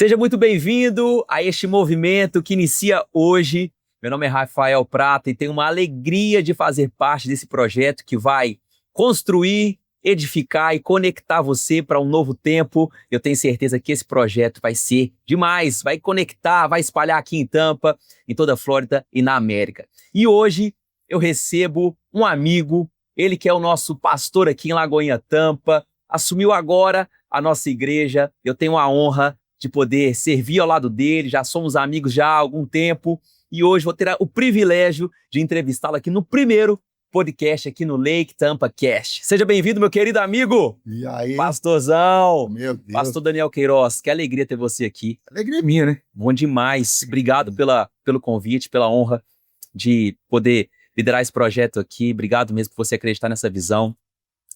Seja muito bem-vindo a este movimento que inicia hoje. Meu nome é Rafael Prata e tenho uma alegria de fazer parte desse projeto que vai construir, edificar e conectar você para um novo tempo. Eu tenho certeza que esse projeto vai ser demais, vai conectar, vai espalhar aqui em Tampa, em toda a Flórida e na América. E hoje eu recebo um amigo, ele que é o nosso pastor aqui em Lagoinha, Tampa, assumiu agora a nossa igreja. Eu tenho a honra de poder servir ao lado dele, já somos amigos já há algum tempo, e hoje vou ter o privilégio de entrevistá-lo aqui no primeiro podcast aqui no Lake Tampa Cast. Seja bem-vindo, meu querido amigo! E aí? Pastorzão! Meu Deus! Pastor Daniel Queiroz, que alegria ter você aqui. Alegria é minha, né? Bom demais. Obrigado pelo convite, pela honra de poder liderar esse projeto aqui. Obrigado mesmo por você acreditar nessa visão.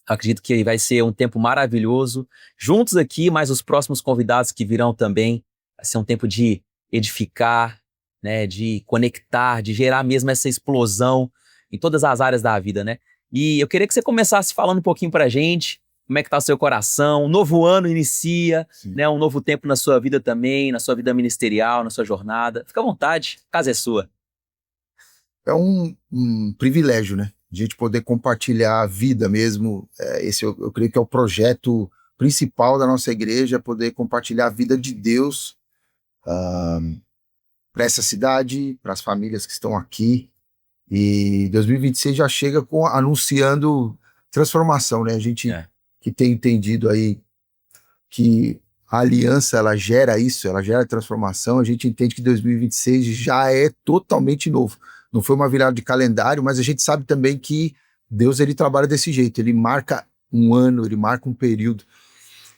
Acredito que vai ser um tempo maravilhoso, juntos aqui, mas os próximos convidados que virão também. Vai ser um tempo de edificar, né, de conectar, de gerar mesmo essa explosão em todas as áreas da vida, né? E eu queria que você começasse falando um pouquinho pra gente, como é que tá o seu coração. Um novo ano inicia, né, um novo tempo na sua vida também, na sua vida ministerial, na sua jornada. Fica à vontade, a casa é sua. É um privilégio, né? A gente poder compartilhar a vida mesmo. Esse eu creio que é o projeto principal da nossa igreja, poder compartilhar a vida de Deus para essa cidade, para as famílias que estão aqui. E 2026 já chega anunciando transformação, né? A gente que tem entendido aí que a aliança, ela gera isso, ela gera transformação. A gente entende que 2026 já é totalmente novo. Não foi uma virada de calendário, mas a gente sabe também que Deus, ele trabalha desse jeito. Ele marca um ano, ele marca um período.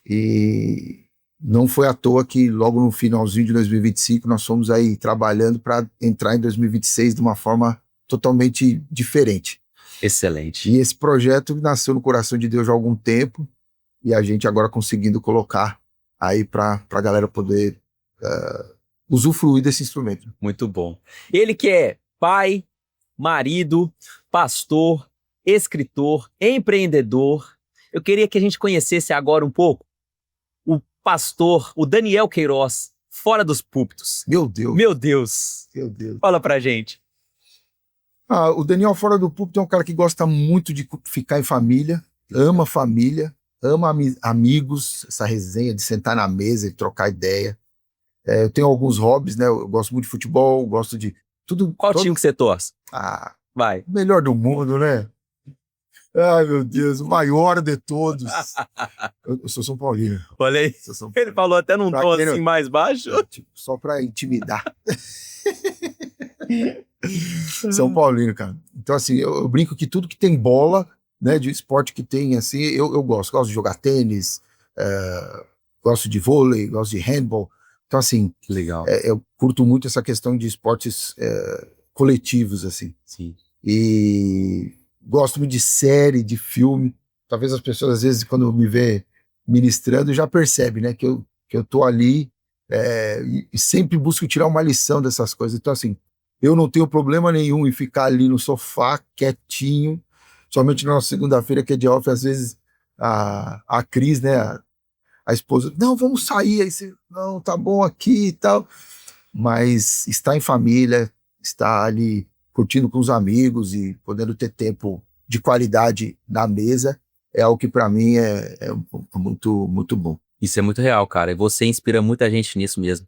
E não foi à toa que logo no finalzinho de 2025 nós fomos aí trabalhando para entrar em 2026 de uma forma totalmente diferente. Excelente. E esse projeto nasceu no coração de Deus há algum tempo e a gente agora conseguindo colocar aí para a galera poder usufruir desse instrumento. Muito bom. Ele que é pai, marido, pastor, escritor, empreendedor. Eu queria que a gente conhecesse agora um pouco o pastor, o Daniel Queiroz, fora dos púlpitos. Meu Deus. Meu Deus. Meu Deus. Fala pra gente. O Daniel fora do púlpito é um cara que gosta muito de ficar em família, ama amigos, essa resenha de sentar na mesa e trocar ideia. Eu tenho alguns hobbies, né? Eu gosto muito de futebol, gosto de tudo. Qual time que você torce? Vai. Melhor do mundo, né? Ai, meu Deus, o maior de todos. Eu sou São Paulino. Olha aí. Ele falou até num tom assim mais baixo. Só pra intimidar. São Paulino, cara. Então, assim, eu brinco que tudo que tem bola, né, de esporte que tem, assim, eu gosto. Gosto de jogar tênis, gosto de vôlei, gosto de handball. Então, assim, legal. Eu curto muito essa questão de esportes coletivos, assim. Sim. E gosto muito de série, de filme. Talvez as pessoas, às vezes, quando me vê ministrando, já percebem, né, que eu tô ali e sempre busco tirar uma lição dessas coisas. Então, assim, eu não tenho problema nenhum em ficar ali no sofá, quietinho, somente na segunda-feira, que é de off, às vezes a Cris, né, a esposa, não, vamos sair, aí você, não, tá bom aqui e tal, mas estar em família, estar ali curtindo com os amigos e podendo ter tempo de qualidade na mesa, é algo que para mim é muito, muito bom. Isso é muito real, cara, e você inspira muita gente nisso mesmo.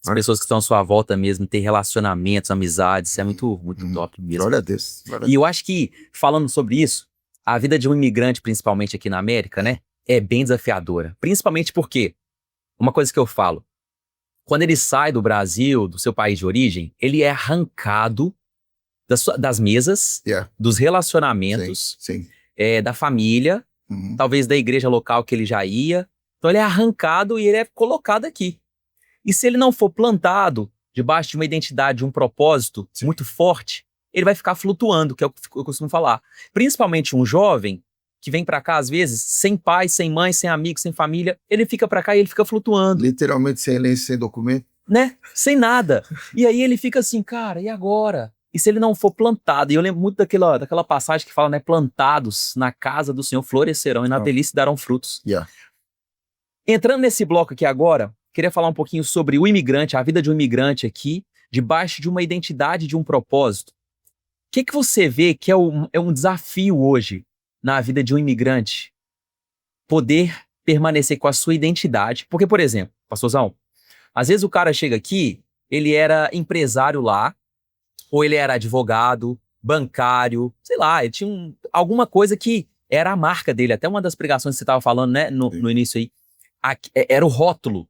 As pessoas que estão à sua volta mesmo, ter relacionamentos, amizades, isso é muito, muito top mesmo. Glória a Deus. E eu acho que, falando sobre isso, a vida de um imigrante, principalmente aqui na América, né, é bem desafiadora. Principalmente porque, uma coisa que eu falo, quando ele sai do Brasil, do seu país de origem, ele é arrancado das mesas, dos relacionamentos, sim. Da família, talvez da igreja local que ele já ia. Então ele é arrancado e ele é colocado aqui. E se ele não for plantado debaixo de uma identidade, de um propósito muito forte, ele vai ficar flutuando, que é o que eu costumo falar. Principalmente um jovem que vem pra cá, às vezes, sem pai, sem mãe, sem amigos, sem família, ele fica pra cá e ele fica flutuando. Literalmente sem lei, sem documento. Né? Sem nada. E aí ele fica assim, cara, e agora? E se ele não for plantado? E eu lembro muito daquela passagem que fala, né, plantados na casa do Senhor florescerão e na velhice darão frutos. Yeah. Entrando nesse bloco aqui agora, queria falar um pouquinho sobre o imigrante, a vida de um imigrante aqui, debaixo de uma identidade, de um propósito. O que você vê que é um desafio hoje na vida de um imigrante? Poder permanecer com a sua identidade. Porque, por exemplo, pastorzão, às vezes o cara chega aqui, ele era empresário lá, ou ele era advogado, bancário, sei lá, ele tinha alguma coisa que era a marca dele. Até uma das pregações que você estava falando, né, no início aí, era o rótulo.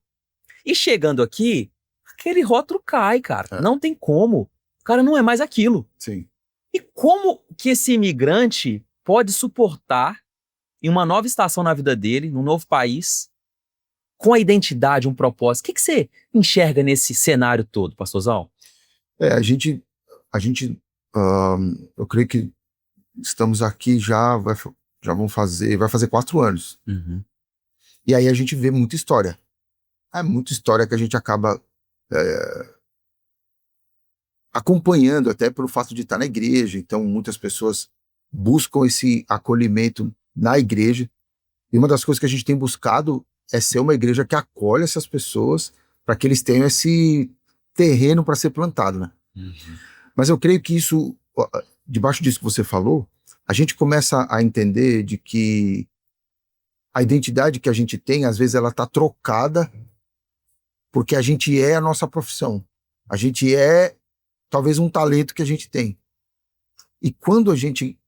E chegando aqui, aquele rótulo cai, cara. Não tem como. O cara não é mais aquilo. Sim. E como que esse imigrante pode suportar, em uma nova estação na vida dele, num novo país, com a identidade, um propósito? O que você enxerga nesse cenário todo, pastorzão? Eu creio que estamos aqui vai fazer 4 anos. Uhum. E aí a gente vê muita história. É muita história que a gente acaba acompanhando, até pelo fato de estar na igreja. Então muitas pessoas buscam esse acolhimento na igreja. E uma das coisas que a gente tem buscado é ser uma igreja que acolhe essas pessoas para que eles tenham esse terreno para ser plantado, né? Uhum. Mas eu creio que isso, debaixo disso que você falou, a gente começa a entender de que a identidade que a gente tem, às vezes ela está trocada porque a gente é a nossa profissão. A gente é talvez um talento que a gente tem. E quando a gente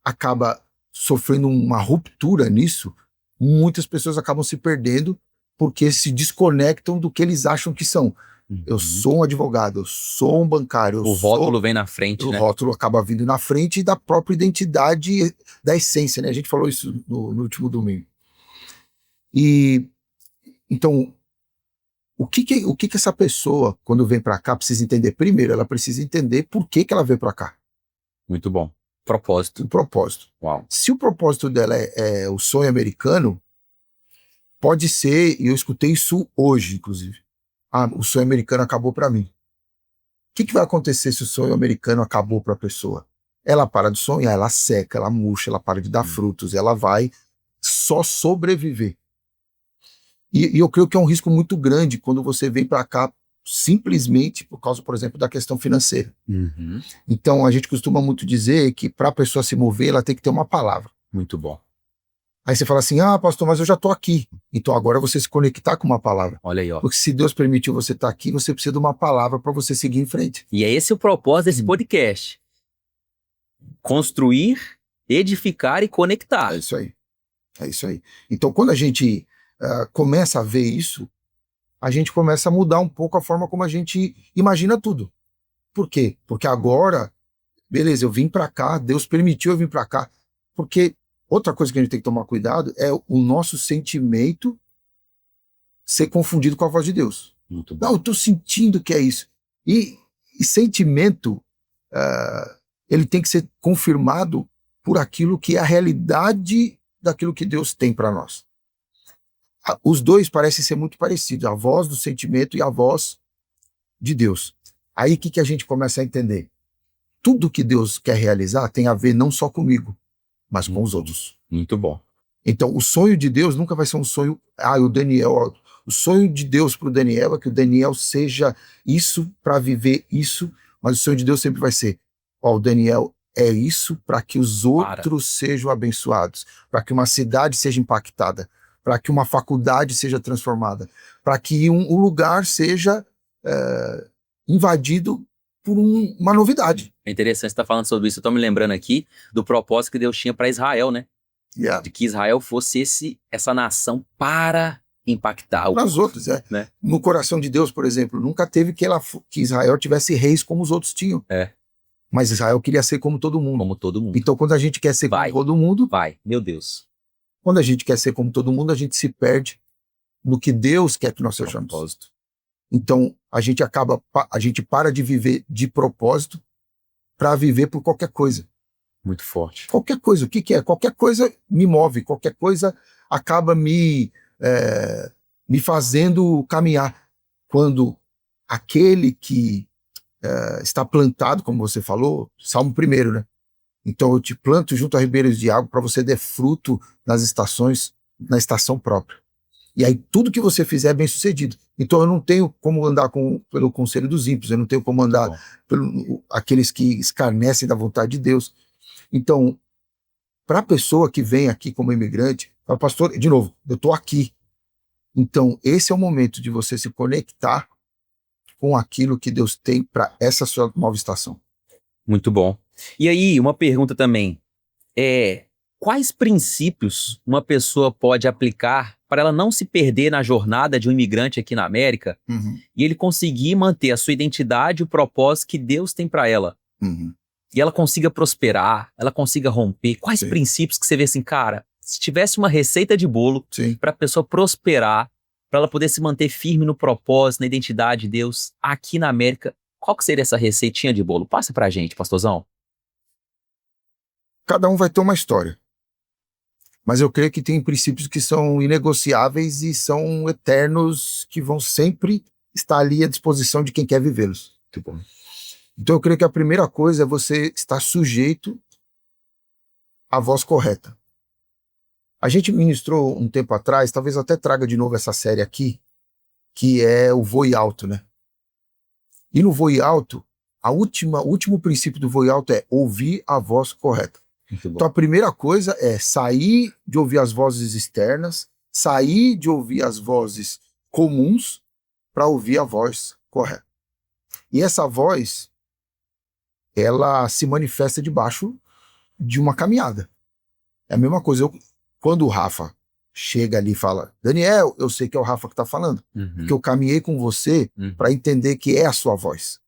acaba sofrendo uma ruptura nisso, muitas pessoas acabam se perdendo porque se desconectam do que eles acham que são. Uhum. Eu sou um advogado, eu sou um bancário. O rótulo vem na frente, né? O rótulo acaba vindo na frente da própria identidade, da essência, né? A gente falou isso no último domingo. E então, o que essa pessoa, quando vem para cá, precisa entender? Primeiro, ela precisa entender por que ela veio para cá. Muito bom. Propósito. O propósito. Uau. Se o propósito dela é o sonho americano, pode ser, e eu escutei isso hoje, inclusive. O sonho americano acabou para mim. O que vai acontecer se o sonho americano acabou para a pessoa? Ela para de sonhar, ela seca, ela murcha, ela para de dar frutos, ela vai só sobreviver. E eu creio que é um risco muito grande quando você vem para cá simplesmente por causa, por exemplo, da questão financeira. Uhum. Então a gente costuma muito dizer que para a pessoa se mover, ela tem que ter uma palavra. Muito bom. Aí você fala assim, pastor, mas eu já estou aqui. Então agora você se conectar com uma palavra. Olha aí, ó. Porque se Deus permitiu você estar aqui, você precisa de uma palavra para você seguir em frente. E é esse o propósito desse podcast. Construir, edificar e conectar. É isso aí. É isso aí. Então quando a gente começa a ver isso, a gente começa a mudar um pouco a forma como a gente imagina tudo. Por quê? Porque agora, beleza, eu vim para cá, Deus permitiu eu vir para cá. Porque outra coisa que a gente tem que tomar cuidado é o nosso sentimento ser confundido com a voz de Deus. Muito bom. Não, eu estou sentindo que é isso. E sentimento, ele tem que ser confirmado por aquilo que é a realidade daquilo que Deus tem para nós. Os dois parecem ser muito parecidos, a voz do sentimento e a voz de Deus. Aí o que a gente começa a entender? Tudo que Deus quer realizar tem a ver não só comigo, mas com os outros. Muito bom. Então, o sonho de Deus nunca vai ser um sonho... o sonho de Deus para o Daniel é que o Daniel seja isso para viver isso, mas o sonho de Deus sempre vai ser, o Daniel é isso para que os outros sejam abençoados, para que uma cidade seja impactada, para que uma faculdade seja transformada, para que um lugar seja invadido por uma novidade. É interessante você estar falando sobre isso. Eu estou me lembrando aqui do propósito que Deus tinha para Israel, né? Yeah. De que Israel fosse essa nação para impactar para os outros. Né? No coração de Deus, por exemplo, nunca teve que Israel tivesse reis como os outros tinham. Mas Israel queria ser como todo mundo. Como todo mundo. Então, quando a gente quer ser como todo mundo... Meu Deus. Quando a gente quer ser como todo mundo, a gente se perde no que Deus quer que nós sejamos. Propósito. Então, a gente para de viver de propósito para viver por qualquer coisa. Muito forte. Qualquer coisa. O que é? Qualquer coisa me move, qualquer coisa acaba me fazendo caminhar. Quando aquele que está plantado, como você falou, Salmo 1, né? Então eu te planto junto a ribeiros de água para você dar fruto nas estações, na estação própria. E aí tudo que você fizer é bem sucedido. Então eu não tenho como andar pelo conselho dos ímpios, eu não tenho como andar pelo aqueles que escarnecem da vontade de Deus. Então, para a pessoa que vem aqui como imigrante, fala, pastor, de novo, eu estou aqui. Então, esse é o momento de você se conectar com aquilo que Deus tem para essa sua nova estação. Muito bom. E aí, uma pergunta também. Quais princípios uma pessoa pode aplicar para ela não se perder na jornada de um imigrante aqui na América e ele conseguir manter a sua identidade e o propósito que Deus tem para ela? E ela consiga prosperar, ela consiga romper. Quais princípios que você vê assim, cara, se tivesse uma receita de bolo para a pessoa prosperar, para ela poder se manter firme no propósito, na identidade de Deus aqui na América, qual que seria essa receitinha de bolo? Passa pra gente, pastorzão. Cada um vai ter uma história. Mas eu creio que tem princípios que são inegociáveis e são eternos, que vão sempre estar ali à disposição de quem quer vivê-los. Então eu creio que a primeira coisa é você estar sujeito à voz correta. A gente ministrou um tempo atrás, talvez eu até traga de novo essa série aqui, que é o voe alto, né? E no voe alto, o último princípio do voe alto é ouvir a voz correta. Então a primeira coisa é sair de ouvir as vozes externas, sair de ouvir as vozes comuns para ouvir a voz correta. E essa voz, ela se manifesta debaixo de uma caminhada. É a mesma coisa, quando o Rafa chega ali e fala, Daniel, eu sei que é o Rafa que está falando, porque eu caminhei com você para entender que é a sua voz.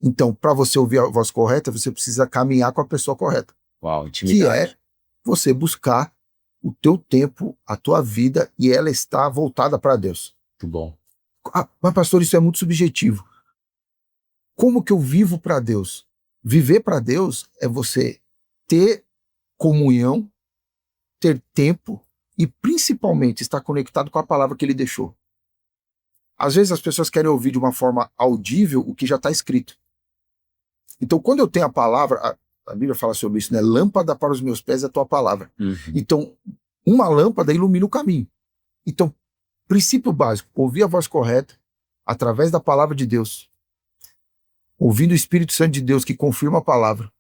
Então, para você ouvir a voz correta, você precisa caminhar com a pessoa correta. Uau, intimidade. Que é você buscar o teu tempo, a tua vida, e ela está voltada para Deus. Muito bom. Mas pastor, isso é muito subjetivo. Como que eu vivo para Deus? Viver para Deus é você ter comunhão, ter tempo e principalmente estar conectado com a palavra que ele deixou. Às vezes as pessoas querem ouvir de uma forma audível o que já está escrito. Então quando eu tenho a palavra, a Bíblia fala sobre isso, né? Lâmpada para os meus pés é a tua palavra. Então uma lâmpada ilumina o caminho. Então, princípio básico, ouvir a voz correta através da palavra de Deus, ouvindo o Espírito Santo de Deus que confirma a palavra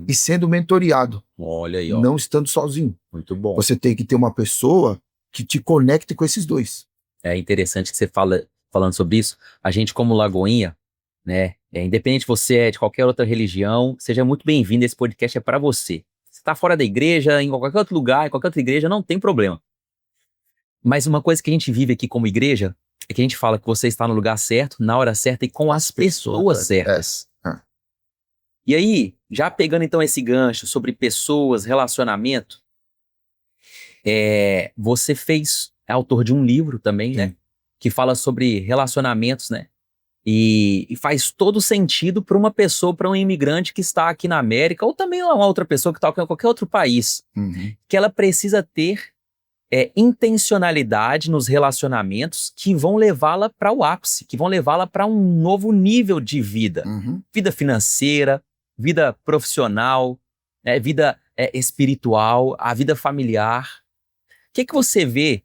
e sendo mentoreado. Olha aí, ó. Não estando sozinho. Muito bom. Você tem que ter uma pessoa que te conecte com esses dois. É interessante que você falando sobre isso. A gente como Lagoinha, né? Independente se você é de qualquer outra religião, seja muito bem-vindo. Esse podcast é para você. Você tá fora da igreja, em qualquer outro lugar, em qualquer outra igreja, não tem problema. Mas uma coisa que a gente vive aqui como igreja é que a gente fala que você está no lugar certo, na hora certa e com as pessoas certas. E aí, já pegando então esse gancho sobre pessoas, relacionamento, você é autor de um livro também, né? Que fala sobre relacionamentos, né? E faz todo sentido para uma pessoa, para um imigrante que está aqui na América, ou também uma outra pessoa que está em qualquer outro país, que ela precisa ter intencionalidade nos relacionamentos que vão levá-la para o ápice, que vão levá-la para um novo nível de vida. Vida financeira, vida profissional, vida espiritual, a vida familiar. O que você vê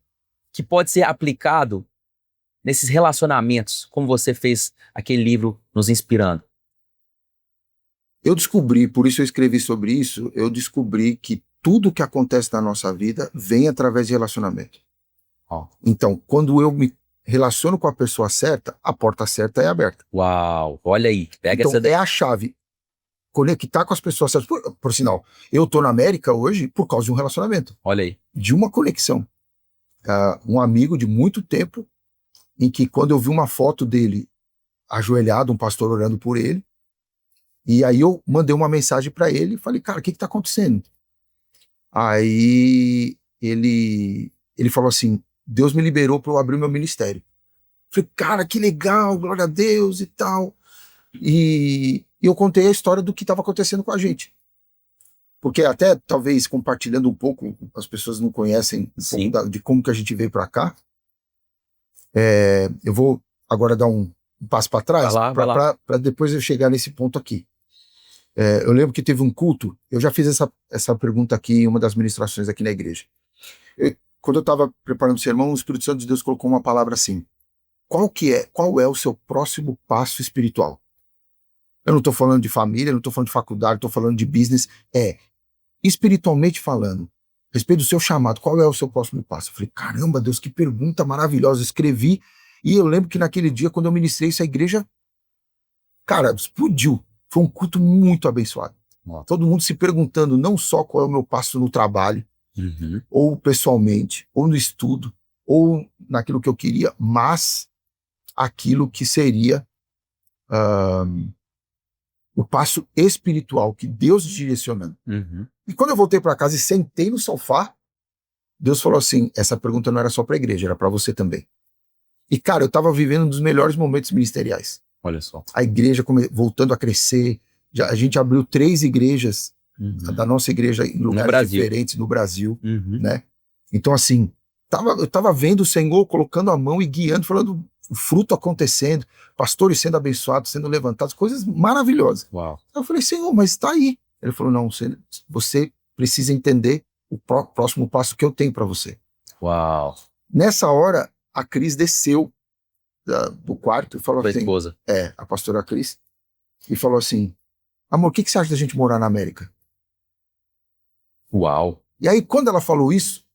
que pode ser aplicado nesses relacionamentos, como você fez aquele livro nos inspirando? Eu descobri, por isso eu escrevi sobre isso, eu descobri que tudo que acontece na nossa vida vem através de relacionamento. Então, quando eu me relaciono com a pessoa certa, a porta certa é aberta. Uau, olha aí, pega então, essa... é a chave. Conectar com as pessoas certas. Por sinal, eu tô na América hoje por causa de um relacionamento. Olha aí. De uma conexão. Um amigo de muito tempo, em que quando eu vi uma foto dele ajoelhado, um pastor orando por ele, e aí eu mandei uma mensagem para ele e falei, cara, o que tá acontecendo? Aí ele falou assim, Deus me liberou para eu abrir o meu ministério. Falei, cara, que legal, glória a Deus e tal. E eu contei a história do que estava acontecendo com a gente. Porque até, talvez, compartilhando um pouco, as pessoas não conhecem um pouco de como que a gente veio para cá. Eu vou agora dar um passo para trás, para depois eu chegar nesse ponto aqui. Eu lembro que teve um culto, eu já fiz essa pergunta aqui em uma das ministrações aqui na igreja. quando eu estava preparando o sermão, o Espírito Santo de Deus colocou uma palavra assim: qual é o seu próximo passo espiritual? Eu não estou falando de família, não estou falando de faculdade, estou falando de business. Espiritualmente falando, a respeito do seu chamado, qual é o seu próximo passo? Eu falei, caramba, Deus, que pergunta maravilhosa. Eu escrevi, e eu lembro que naquele dia, quando eu ministrei isso, a igreja, cara, explodiu. Foi um culto muito abençoado. Todo mundo se perguntando não só qual é o meu passo no trabalho, ou pessoalmente, ou no estudo, ou naquilo que eu queria, mas aquilo que seria o passo espiritual que Deus direcionando. E quando eu voltei para casa e sentei no sofá, Deus falou assim, essa pergunta não era só para a igreja, era para você também. E cara, eu estava vivendo um dos melhores momentos ministeriais. Olha só. A igreja voltando a crescer, a gente abriu 3 igrejas da nossa igreja em lugares diferentes no Brasil, né? Então assim, eu estava vendo o Senhor colocando a mão e guiando, falando o fruto acontecendo, pastores sendo abençoados, sendo levantados, coisas maravilhosas. Uau. Eu falei, Senhor, mas está aí. Ele falou, não, você precisa entender o próximo passo que eu tenho para você. Uau. Nessa hora, a Cris desceu do quarto e falou assim, esposa. A pastora Cris, e falou assim, amor, o que você acha da gente morar na América? Uau. E aí, quando ela falou isso,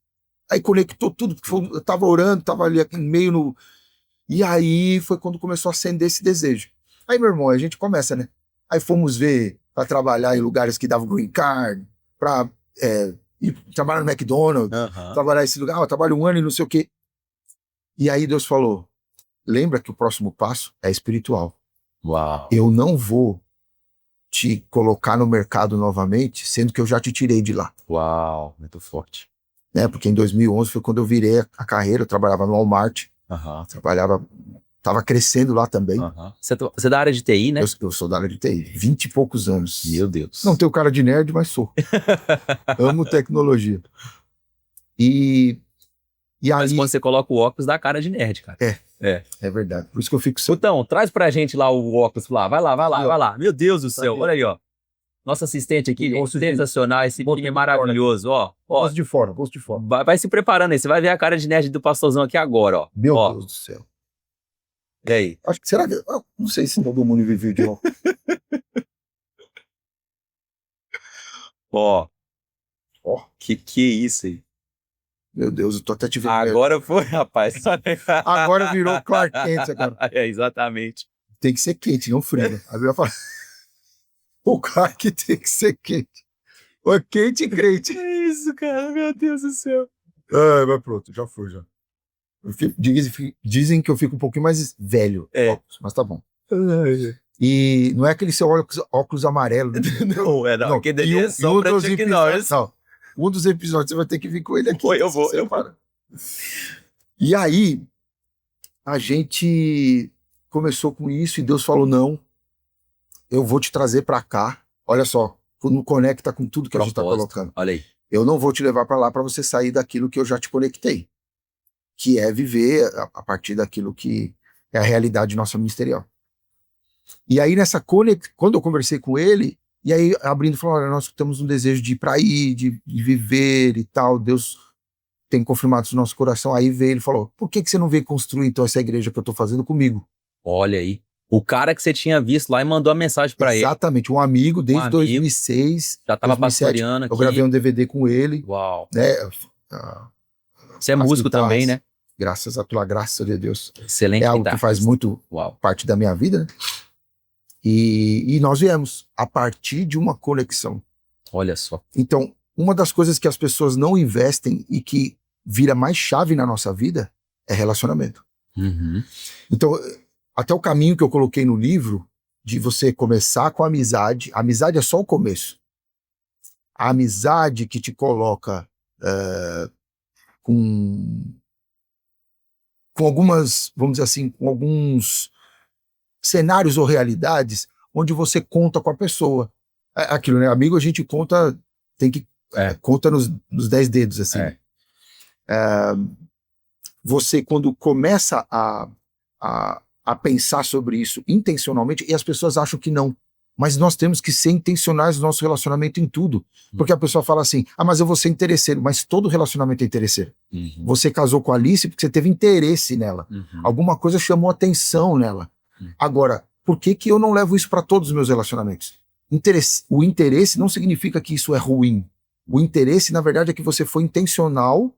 aí conectou tudo, porque eu tava orando, tava ali meio no... E aí foi quando começou a acender esse desejo. Aí, meu irmão, a gente começa, né? Aí fomos ver para trabalhar em lugares que davam green card, para ir trabalhar no McDonald's, trabalhar nesse lugar, eu trabalho 1 ano e não sei o quê. E aí Deus falou, lembra que o próximo passo é espiritual. Uau. Eu não vou te colocar no mercado novamente, sendo que eu já te tirei de lá. Uau, muito forte. Né? Porque em 2011 foi quando eu virei a carreira, eu trabalhava no Walmart, tava crescendo lá também. Você é da área de TI, né? Eu sou da área de TI, 20 e poucos anos. Meu Deus. Não tenho cara de nerd, mas sou. Amo tecnologia. E Mas aí... quando você coloca o óculos, dá cara de nerd, cara. É verdade. Por isso que eu fico... Então, traz pra gente lá o óculos lá. Vai lá. Meu Deus do céu, olha aí, ó. Nosso assistente aqui, sensacional, esse time é maravilhoso, ó. Gosto de fora. Vai se preparando aí, você vai ver a cara de nerd do pastorzão aqui agora, ó. Meu Deus do céu. E aí? Acho que será que... não sei se todo mundo vive de óculos. Ó. Que isso aí? Meu Deus, eu tô até te vendo. Agora foi, rapaz. Agora virou Clark Kent agora. Exatamente. Tem que ser quente, não frio. Aí eu ia falar... O Clark tem que ser quente. Ou é quente e crente. Que isso, cara? Meu Deus do céu. Mas pronto, já foi, já. Dizem que eu fico um pouquinho mais velho. Óculos, mas tá bom. E não é aquele seu óculos amarelo. Não. Aquele é só pra Chuck Norris. Não. Um dos episódios você vai ter que vir com ele aqui. Eu vou. E aí, a gente começou com isso e Deus falou, não, eu vou te trazer pra cá. Olha só, não conecta com tudo que a gente tá colocando. Olha aí. Eu não vou te levar pra lá pra você sair daquilo que eu já te conectei. Que é viver a partir daquilo que é a realidade nossa ministerial. E aí quando eu conversei com ele, e aí abrindo, falou, olha, nós temos um desejo de ir para aí, de viver e tal, Deus tem confirmado isso no nosso coração. Aí veio, ele falou, por que você não veio construir então essa igreja que eu tô fazendo comigo? Olha aí, o cara que você tinha visto lá e mandou a mensagem para ele. Exatamente, um amigo desde 2006. Já tava pastoreando aqui. Eu gravei um DVD com ele. Uau. Né, você é músico também, né? Graças à tua graça de Deus. Excelente. É algo que faz muito parte da minha vida, né? E nós viemos a partir de uma conexão. Olha só. Então, uma das coisas que as pessoas não investem e que vira mais chave na nossa vida é relacionamento. Então, até o caminho que eu coloquei no livro, de você começar com a amizade é só o começo. A amizade que te coloca com algumas, vamos dizer assim, com alguns cenários ou realidades onde você conta com a pessoa. Aquilo, né? Amigo a gente conta, conta nos 10 dedos, assim. Você, quando começa a pensar sobre isso intencionalmente, e as pessoas acham que não. Mas nós temos que ser intencionais no nosso relacionamento em tudo. Porque a pessoa fala assim, mas eu vou ser interesseiro. Mas todo relacionamento é interesseiro. Você casou com a Alice porque você teve interesse nela. Alguma coisa chamou atenção nela. Agora, por que eu não levo isso para todos os meus relacionamentos? O interesse não significa que isso é ruim. O interesse, na verdade, é que você foi intencional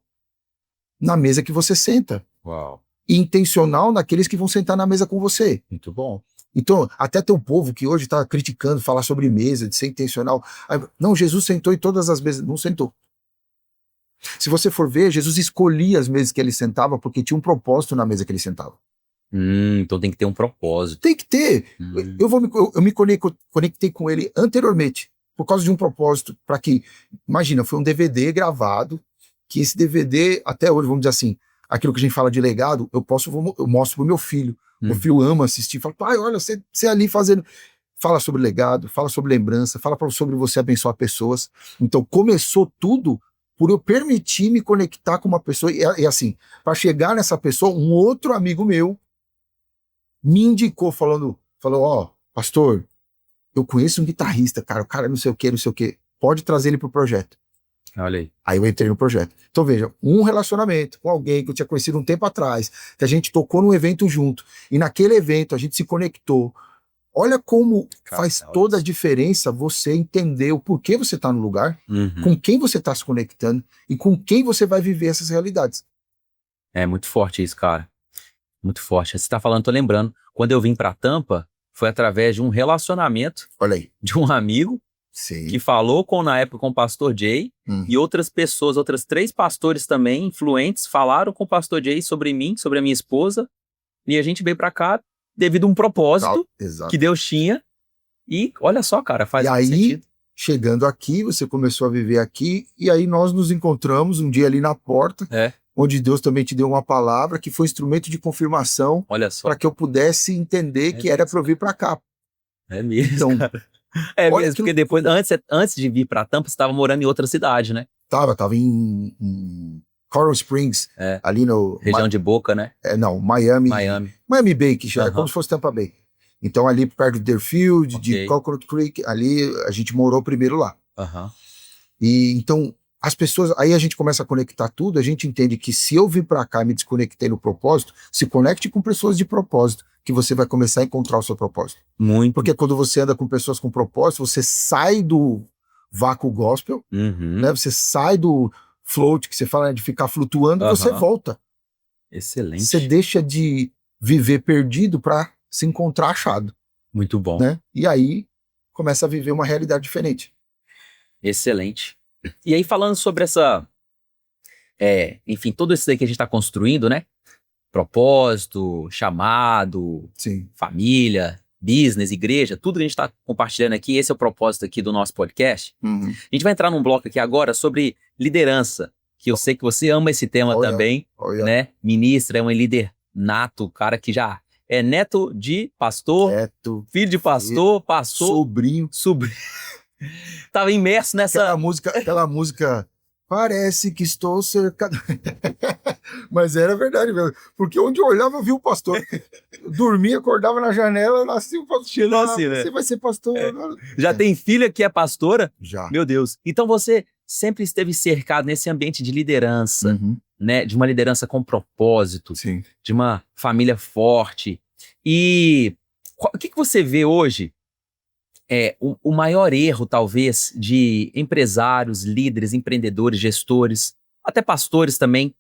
na mesa que você senta. Uau. E intencional naqueles que vão sentar na mesa com você. Muito bom. Então, até teu povo que hoje está criticando, falar sobre mesa, de ser intencional. Não, Jesus sentou em todas as mesas. Não sentou. Se você for ver, Jesus escolhia as mesas que ele sentava porque tinha um propósito na mesa que ele sentava. Então tem que ter um propósito. Tem que ter. Eu me conectei com ele anteriormente, por causa de um propósito, para que, imagina, foi um DVD gravado, que esse DVD, até hoje, vamos dizer assim, aquilo que a gente fala de legado, eu mostro pro meu filho. Meu filho ama assistir, fala, pai, olha, você ali fazendo. Fala sobre legado, fala sobre lembrança, fala sobre você abençoar pessoas. Então começou tudo por eu permitir me conectar com uma pessoa, e assim, para chegar nessa pessoa, um outro amigo meu me indicou, falou, pastor, eu conheço um guitarrista, cara, o cara não sei o que, pode trazer ele pro projeto. Olha aí. Aí eu entrei no projeto. Então veja, um relacionamento com alguém que eu tinha conhecido um tempo atrás, que a gente tocou num evento junto, e naquele evento a gente se conectou. Olha como faz toda a diferença você entender o porquê você está no lugar, com quem você está se conectando e com quem você vai viver essas realidades. É muito forte isso, cara. Muito forte. Você está falando, tô lembrando, quando eu vim para Tampa, foi através de um relacionamento. Olha aí. De um amigo. Sim. Que falou na época com o pastor Jay, e outras pessoas, outras 3 pastores também, influentes, falaram com o pastor Jay sobre mim, sobre a minha esposa, e a gente veio pra cá devido a um propósito que Deus tinha, e olha só, cara, faz muito sentido. E aí, chegando aqui, você começou a viver aqui, e aí nós nos encontramos um dia ali na porta, onde Deus também te deu uma palavra que foi instrumento de confirmação para que eu pudesse entender que era para eu vir pra cá. É mesmo, então, cara. É mesmo, porque depois, antes de vir pra Tampa, você estava morando em outra cidade, né? Tava em Coral Springs, ali no... Região de Boca, né? Não, Miami Bay, que já é como se fosse Tampa Bay. Então ali perto de Deerfield, de Coconut Creek, ali a gente morou primeiro lá. E então, as pessoas, aí a gente começa a conectar tudo, a gente entende que se eu vim pra cá e me desconectei no propósito, se conecte com pessoas de propósito, que você vai começar a encontrar o seu propósito. Muito. Porque quando você anda com pessoas com propósito, você sai do vácuo gospel, né? Você sai do float, que você fala de ficar flutuando, e você volta. Excelente. Você deixa de viver perdido para se encontrar achado. Muito bom. Né? E aí começa a viver uma realidade diferente. Excelente. E aí falando sobre essa, enfim, tudo isso aí que a gente está construindo, né? Propósito, chamado, família, business, igreja, tudo que a gente está compartilhando aqui, esse é o propósito aqui do nosso podcast. A gente vai entrar num bloco aqui agora sobre liderança, que eu sei que você ama esse tema também, né? Ministro, é um líder nato, cara que já é neto de pastor, filho de pastor, sobrinho. Tava imerso nessa... Aquela música... Parece que estou cercado. Mas era verdade mesmo. Porque onde eu olhava, eu via o pastor. Dormia, acordava na janela, nascia o pastor. Né? Você vai ser pastor. Já tem filha que é pastora? Já. Meu Deus. Então você sempre esteve cercado nesse ambiente de liderança, né? De uma liderança com propósito. Sim. De uma família forte. E o que você vê hoje? O maior erro, talvez, de empresários, líderes, empreendedores, gestores, até pastores também,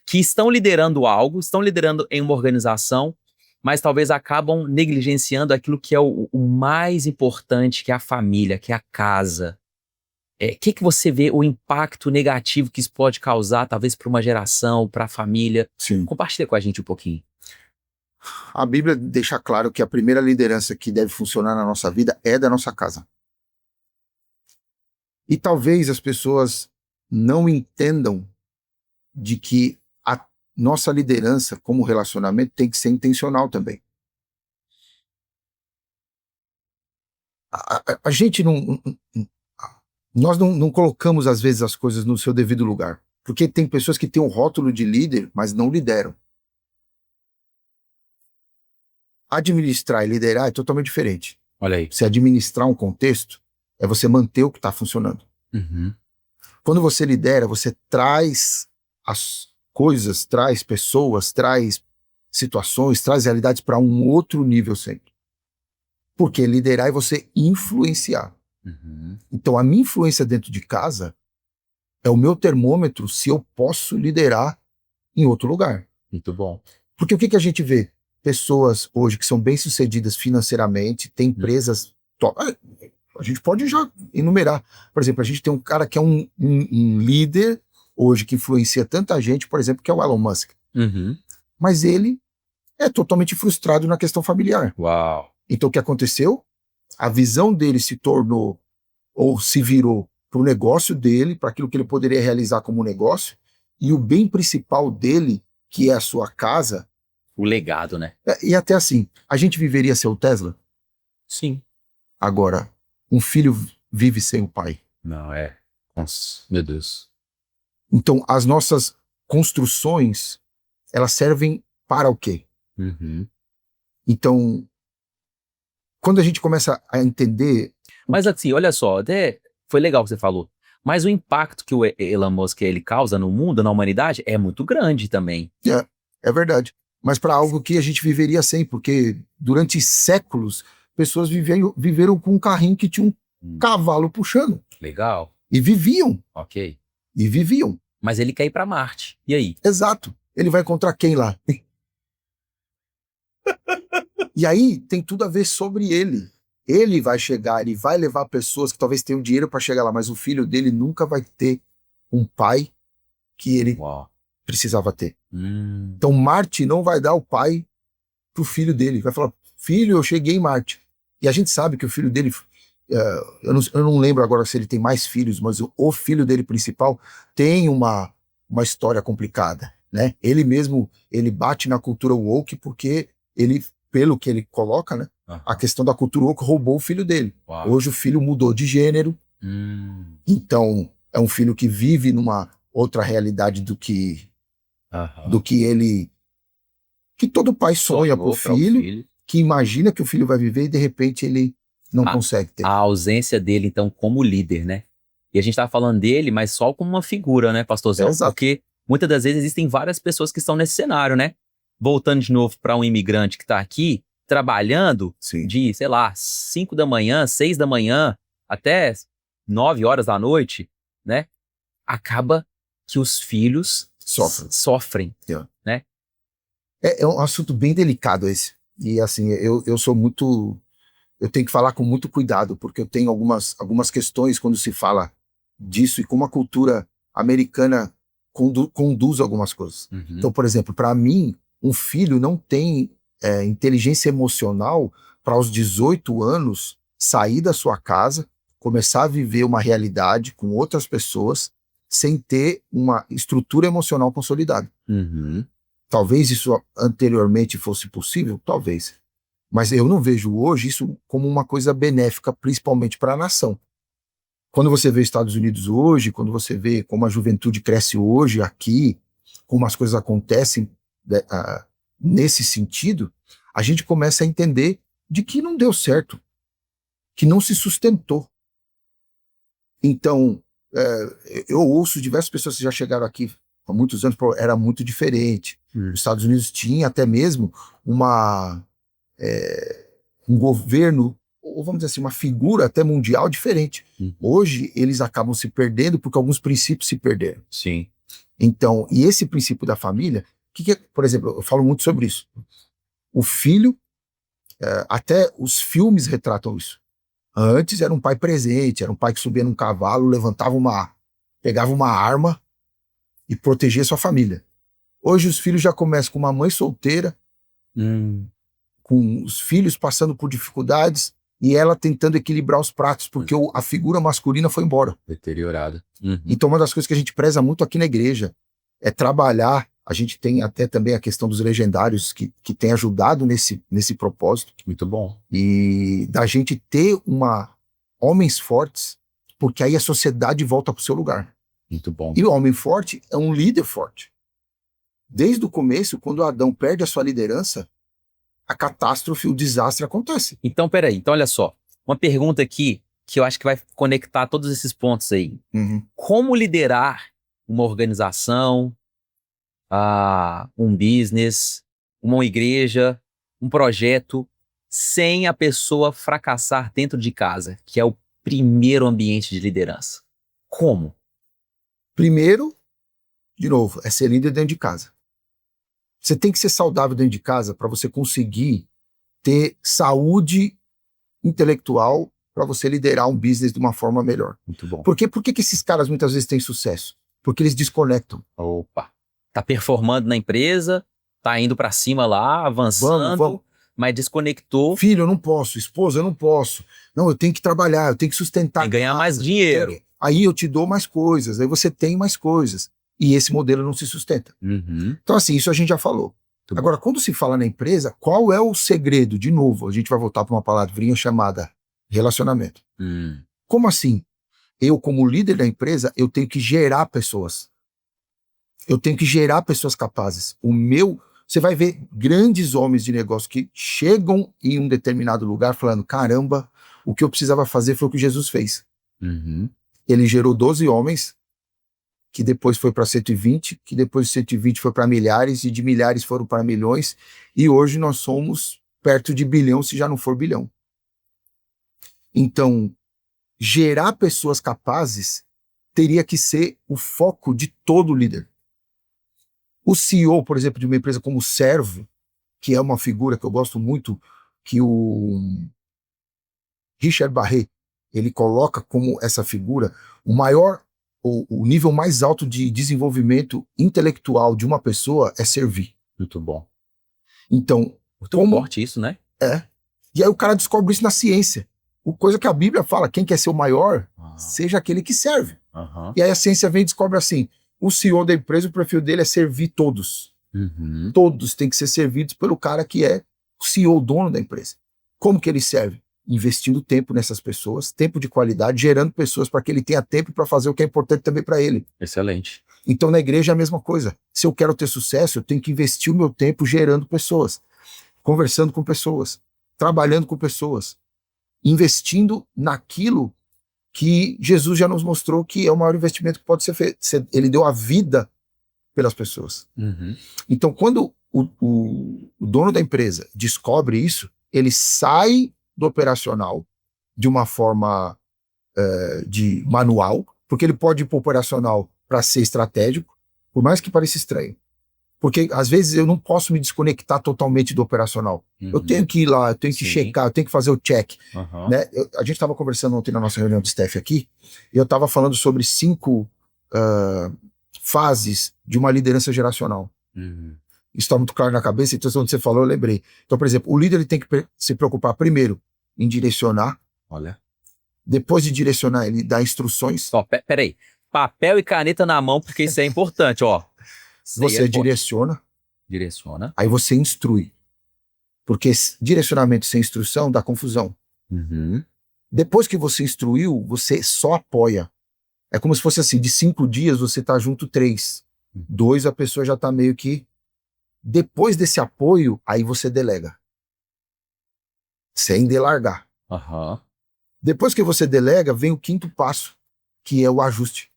que estão liderando algo, estão liderando em uma organização, mas talvez acabam negligenciando aquilo que é o mais importante, que é a família, que é a casa. Que você vê o impacto negativo que isso pode causar, talvez, para uma geração, para a família? Sim. Compartilha com a gente um pouquinho. A Bíblia deixa claro que a primeira liderança que deve funcionar na nossa vida é da nossa casa. E talvez as pessoas não entendam de que a nossa liderança como relacionamento tem que ser intencional também. A gente nós não colocamos às vezes as coisas no seu devido lugar. Porque tem pessoas que têm um rótulo de líder, mas não lideram. Administrar e liderar é totalmente diferente. Olha aí. Você administrar um contexto é você manter o que está funcionando. Uhum. Quando você lidera, você traz as coisas, traz pessoas, traz situações, traz realidades para um outro nível sempre. Porque liderar é você influenciar. Uhum. Então a minha influência dentro de casa é o meu termômetro se eu posso liderar em outro lugar. Muito bom. Porque o que a gente vê? Pessoas hoje que são bem-sucedidas financeiramente, têm empresas top. A gente pode já enumerar. Por exemplo, a gente tem um cara que é um líder hoje que influencia tanta gente, por exemplo, que é o Elon Musk. Uhum. Mas ele é totalmente frustrado na questão familiar. Uau. Então o que aconteceu? A visão dele se tornou, ou se virou para o negócio dele, para aquilo que ele poderia realizar como negócio, e o bem principal dele, que é a sua casa. O legado, né? E até assim, a gente viveria sem o Tesla? Sim. Agora, um filho vive sem o pai. Não, é. Nossa, meu Deus. Então, as nossas construções, elas servem para o quê? Uhum. Então, quando a gente começa a entender... Mas assim, olha só, até foi legal o que você falou. Mas o impacto que o Elon Musk ele causa no mundo, na humanidade, é muito grande também. É verdade. Mas para algo que a gente viveria sem, porque durante séculos, pessoas viveram com um carrinho que tinha um cavalo puxando. Legal. E viviam. Ok. E viviam. Mas ele quer ir para Marte. E aí? Exato. Ele vai encontrar quem lá? E aí tem tudo a ver sobre ele. Ele vai chegar, ele vai levar pessoas que talvez tenham dinheiro para chegar lá, mas o filho dele nunca vai ter um pai que ele precisava ter. Então Marte não vai dar o pai pro filho dele. Vai falar, filho, eu cheguei em Marte. E a gente sabe que o filho dele, eu não lembro agora se ele tem mais filhos, mas o filho dele principal tem uma história complicada, né? Ele mesmo, ele bate na cultura woke porque ele, pelo que ele coloca, né? A questão da cultura woke roubou o filho dele. Uau. Hoje o filho mudou de gênero. Então é um filho que vive numa outra realidade do que ele, que todo pai sonha pro filho, que imagina que o filho vai viver e de repente ele não consegue ter. A ausência dele, então, como líder, né? E a gente tá falando dele, mas só como uma figura, né, pastorzão? Exato. Porque muitas das vezes existem várias pessoas que estão nesse cenário, né? Voltando de novo para um imigrante que tá aqui, trabalhando de, sei lá, 5 da manhã, 6 da manhã, até 9 horas da noite, né? Acaba que os filhos sofrem, né? É um assunto bem delicado esse. E assim, eu sou muito... Eu tenho que falar com muito cuidado, porque eu tenho algumas questões quando se fala disso e como a cultura americana conduz algumas coisas. Então, por exemplo, para mim, um filho não tem inteligência emocional para aos 18 anos sair da sua casa, começar a viver uma realidade com outras pessoas, sem ter uma estrutura emocional consolidada. Talvez isso anteriormente fosse possível, talvez. Mas eu não vejo hoje isso como uma coisa benéfica, principalmente para a nação. Quando você vê os Estados Unidos hoje, quando você vê como a juventude cresce hoje aqui, como as coisas acontecem nesse sentido, a gente começa a entender de que não deu certo, que não se sustentou. Então, eu ouço diversas pessoas que já chegaram aqui há muitos anos, era muito diferente. Os Estados Unidos tinha até mesmo um governo, ou vamos dizer assim, uma figura até mundial diferente. Hoje, eles acabam se perdendo porque alguns princípios se perderam. Sim. Então, e esse princípio da família, por exemplo, eu falo muito sobre isso. O filho, até os filmes retratam isso. Antes era um pai presente, era um pai que subia num cavalo, pegava uma arma e protegia sua família. Hoje os filhos já começam com uma mãe solteira, com os filhos passando por dificuldades e ela tentando equilibrar os pratos, porque a figura masculina foi embora. Deteriorada. Então uma das coisas que a gente preza muito aqui na igreja é trabalhar. A gente tem até também a questão dos legendários que tem ajudado nesse propósito. Muito bom. E da gente ter homens fortes, porque aí a sociedade volta para o seu lugar. Muito bom. E o homem forte é um líder forte. Desde o começo, quando Adão perde a sua liderança, a catástrofe, o desastre acontece. Então, peraí. Então, olha só. Uma pergunta aqui que eu acho que vai conectar todos esses pontos aí. Como liderar uma organização, um business, uma igreja, um projeto, sem a pessoa fracassar dentro de casa, que é o primeiro ambiente de liderança? Como? Primeiro, de novo, é ser líder dentro de casa. Você tem que ser saudável dentro de casa para você conseguir ter saúde intelectual para você liderar um business de uma forma melhor. Muito bom. Por que esses caras muitas vezes têm sucesso? Porque eles desconectam. Opa. Tá performando na empresa, tá indo para cima lá, avançando, Vamos. mas desconectou. Filho, eu não posso. Esposa, eu não posso. Não, eu tenho que trabalhar, eu tenho que sustentar. Tem que ganhar mais dinheiro. Aí eu te dou mais coisas, aí você tem mais coisas. E esse modelo não se sustenta. Então, assim, isso a gente já falou. Agora, quando se fala na empresa, qual é o segredo? De novo, a gente vai voltar para uma palavrinha chamada relacionamento. Como assim? Eu, como líder da empresa, eu tenho que gerar pessoas. Eu tenho que gerar pessoas capazes. Você vai ver grandes homens de negócio que chegam em um determinado lugar falando, caramba, o que eu precisava fazer foi o que Jesus fez. Ele gerou 12 homens, que depois foi para 120, que depois de 120 foi para milhares, e de milhares foram para milhões, e hoje nós somos perto de bilhão, se já não for bilhão. Então, gerar pessoas capazes teria que ser o foco de todo líder. O CEO, por exemplo, de uma empresa como o Servo, que é uma figura que eu gosto muito, que o Richard Barret, ele coloca como essa figura o nível mais alto de desenvolvimento intelectual de uma pessoa é servir. Muito bom. Então, muito forte isso, né? E aí o cara descobre isso na ciência. Coisa que a Bíblia fala, quem quer ser o maior, seja aquele que serve. E aí a ciência vem e descobre assim, o CEO da empresa, o perfil dele é servir todos. Todos têm que ser servidos pelo cara que é o CEO, o dono da empresa. Como que ele serve? Investindo tempo nessas pessoas, tempo de qualidade, gerando pessoas para que ele tenha tempo para fazer o que é importante também para ele. Excelente. Então na igreja é a mesma coisa. Se eu quero ter sucesso, eu tenho que investir o meu tempo gerando pessoas, conversando com pessoas, trabalhando com pessoas, investindo naquilo que Jesus já nos mostrou que é o maior investimento que pode ser feito. Ele deu a vida pelas pessoas. Então quando o dono da empresa descobre isso, ele sai do operacional de uma forma de manual, porque ele pode ir para o operacional para ser estratégico, por mais que pareça estranho. Porque às vezes eu não posso me desconectar totalmente do operacional. Eu tenho que ir lá, eu tenho que checar, eu tenho que fazer o check. Né? A gente estava conversando ontem na nossa reunião de staff aqui, e eu estava falando sobre 5 fases de uma liderança geracional. Isso está muito claro na cabeça, então quando você falou, eu lembrei. Então, por exemplo, o líder ele tem que se preocupar primeiro em direcionar. Olha. Depois de direcionar, ele dá instruções. Peraí. Papel e caneta na mão, porque isso é importante, ó. Você direciona. Aí você instrui. Porque direcionamento sem instrução dá confusão. Depois que você instruiu, você só apoia. É como se fosse assim, de 5 dias você tá junto 3. 2 a pessoa já tá meio que... Depois desse apoio, aí você delega. Sem delargar. Depois que você delega, vem o 5º passo, que é o ajuste.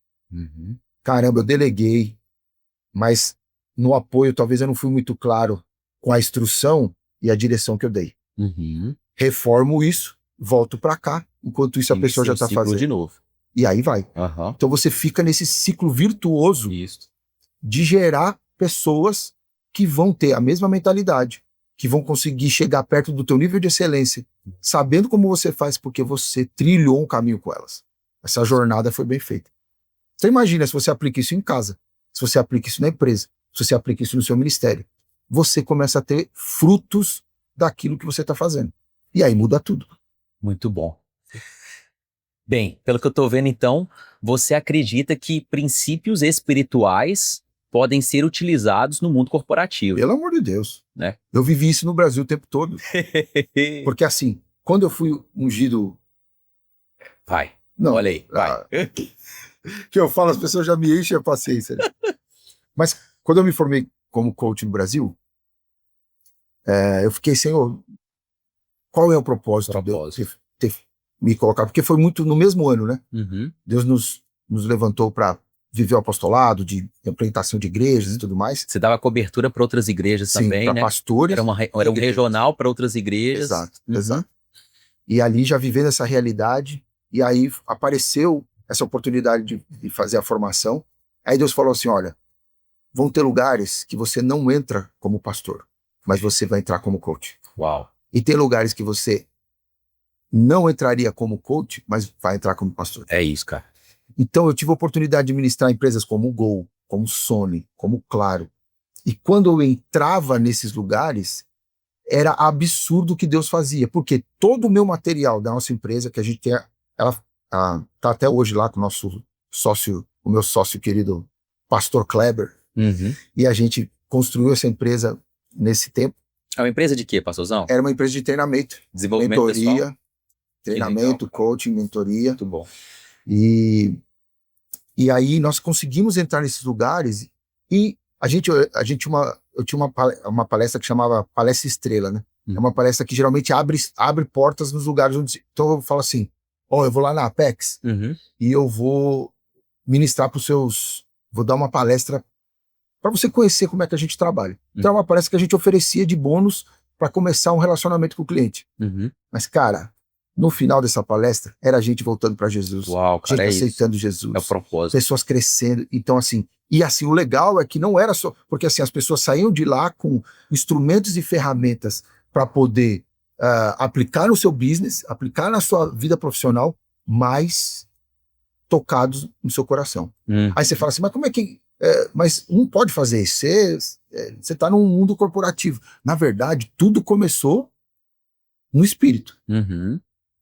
Caramba, eu deleguei, mas no apoio talvez eu não fui muito claro com a instrução e a direção que eu dei. Reformo isso, volto para cá, enquanto isso a pessoa já tá fazendo. De novo. E aí vai. Então você fica nesse ciclo virtuoso de gerar pessoas que vão ter a mesma mentalidade, que vão conseguir chegar perto do teu nível de excelência, sabendo como você faz, porque você trilhou um caminho com elas. Essa jornada foi bem feita. Você imagina se você aplica isso em casa, se você aplica isso na empresa, se você aplica isso no seu ministério, você começa a ter frutos daquilo que você está fazendo. E aí muda tudo. Muito bom. Bem, pelo que eu estou vendo então, você acredita que princípios espirituais podem ser utilizados no mundo corporativo. Pelo amor de Deus. Né? Eu vivi isso no Brasil o tempo todo. Porque assim, quando eu fui ungido... Vai, não, olha aí, vai. Que eu falo, as pessoas já me enchem a paciência. Né? Mas quando eu me formei como coach no Brasil, Eu fiquei, Senhor, qual é o propósito de eu ter me colocado? Porque foi muito no mesmo ano, né? Uhum. Deus nos levantou para viver o apostolado, de implantação de igrejas e tudo mais. Você dava cobertura para outras igrejas também, para né? pastores. Era um regional para outras igrejas. Exato, exato. E ali já vivendo essa realidade, e aí apareceu essa oportunidade de fazer a formação. Aí Deus falou assim, olha, vão ter lugares que você não entra como pastor, mas você vai entrar como coach. Uau. E tem lugares que você não entraria como coach, mas vai entrar como pastor. É isso, cara. Então eu tive a oportunidade de ministrar empresas como o Gol, como Sony, como Claro. E quando eu entrava nesses lugares, era absurdo o que Deus fazia, porque todo o meu material da nossa empresa, que a gente tem, ela tá até hoje lá com o nosso sócio, o meu sócio querido, Pastor Kleber, e a gente construiu essa empresa nesse tempo. É uma empresa de quê, pastorzão? Era uma empresa de treinamento, desenvolvimento mentoria, pessoal? treinamento, coaching, mentoria. Muito bom. E aí nós conseguimos entrar nesses lugares e eu tinha uma palestra que chamava Palestra Estrela, né? É uma palestra que geralmente abre portas nos lugares onde... Então eu falo assim, eu vou lá na Apex e eu vou ministrar para os seus... Vou dar uma palestra para você conhecer como é que a gente trabalha. Então é uma palestra que a gente oferecia de bônus para começar um relacionamento com o cliente. Mas, cara, no final dessa palestra, era a gente voltando para Jesus. Uau, cara, gente aceitando Jesus. É o propósito. Pessoas crescendo. Então, assim, o legal é que não era só... Porque, assim, as pessoas saíam de lá com instrumentos e ferramentas para poder aplicar no seu business, aplicar na sua vida profissional, mas tocados no seu coração. Aí você fala assim, mas como é que... mas não pode fazer isso. Você está num mundo corporativo. Na verdade, tudo começou no espírito.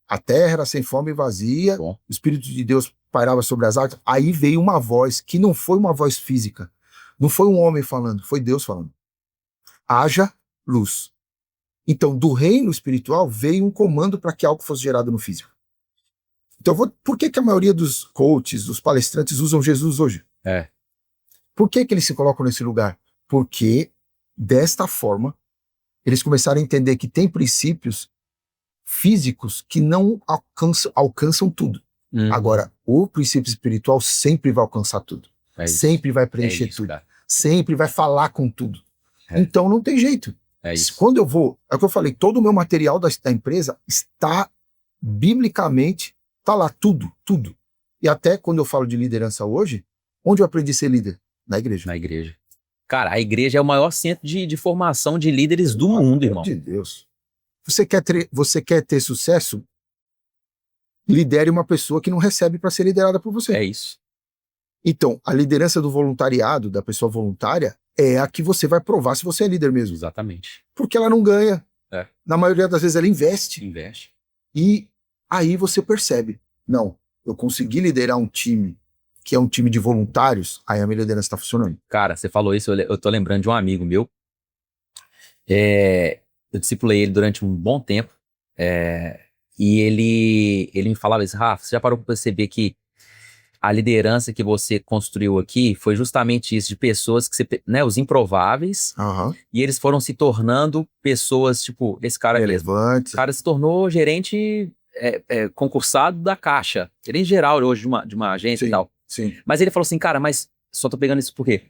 A terra era sem forma e vazia, o Espírito de Deus pairava sobre as águas. Aí veio uma voz, que não foi uma voz física, não foi um homem falando, foi Deus falando. Haja luz. Então, do reino espiritual veio um comando para que algo fosse gerado no físico. Então, por que a maioria dos coaches, dos palestrantes usam Jesus hoje? Por que eles se colocam nesse lugar? Porque, desta forma, eles começaram a entender que tem princípios físicos que não alcançam tudo. Agora, o princípio espiritual sempre vai alcançar tudo. Sempre vai preencher tudo. Cara. Sempre vai falar com tudo. Então não tem jeito. Quando eu vou, é o que eu falei, todo o meu material da empresa está biblicamente, está lá tudo. E até quando eu falo de liderança hoje, onde eu aprendi a ser líder? Na igreja. Na igreja. Cara, a igreja é o maior centro de formação de líderes do mundo, irmão. Meu Deus. Você quer ter sucesso? Lidere uma pessoa que não recebe para ser liderada por você. É isso. Então, a liderança do voluntariado, da pessoa voluntária, é a que você vai provar se você é líder mesmo. Exatamente. Porque ela não ganha. Na maioria das vezes ela investe. E aí você percebe, não, eu consegui liderar um time que é um time de voluntários, aí a minha liderança está funcionando. Cara, você falou isso, eu tô lembrando de um amigo meu. Eu discipulei ele durante um bom tempo, e ele me falava isso, Rafa, você já parou para perceber que a liderança que você construiu aqui foi justamente isso, de pessoas que você, né, os improváveis, e eles foram se tornando pessoas, tipo, esse cara relevante. O cara se tornou gerente concursado da Caixa, gerente geral hoje de uma agência e tal. Sim. Mas ele falou assim, cara, mas só tô pegando isso por quê?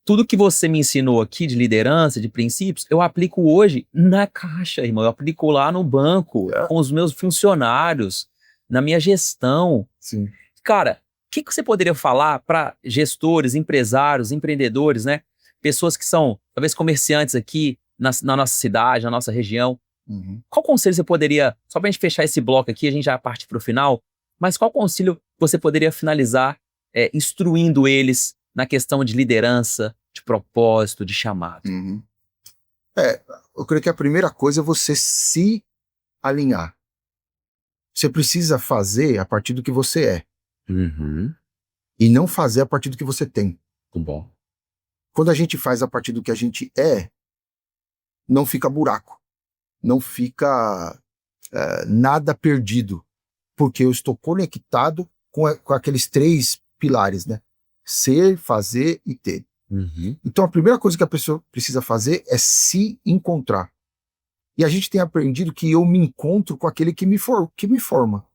Tudo que você me ensinou aqui de liderança, de princípios, eu aplico hoje na Caixa, irmão. Eu aplico lá no banco, com os meus funcionários, na minha gestão. Sim. Cara, o que você poderia falar para gestores, empresários, empreendedores, né? Pessoas que são, talvez, comerciantes aqui na nossa cidade, na nossa região. Qual conselho você poderia, só pra gente fechar esse bloco aqui, a gente já parte pro final, mas qual conselho você poderia finalizar instruindo eles na questão de liderança, de propósito, de chamado? Eu creio que a primeira coisa é você se alinhar. Você precisa fazer a partir do que você é. E não fazer a partir do que você tem. Muito bom. Quando a gente faz a partir do que a gente é, não fica buraco. Não fica nada perdido. Porque eu estou conectado com aqueles 3 pilares, né? Ser, fazer e ter. Então a primeira coisa que a pessoa precisa fazer é se encontrar. E a gente tem aprendido que eu me encontro com aquele que me forma.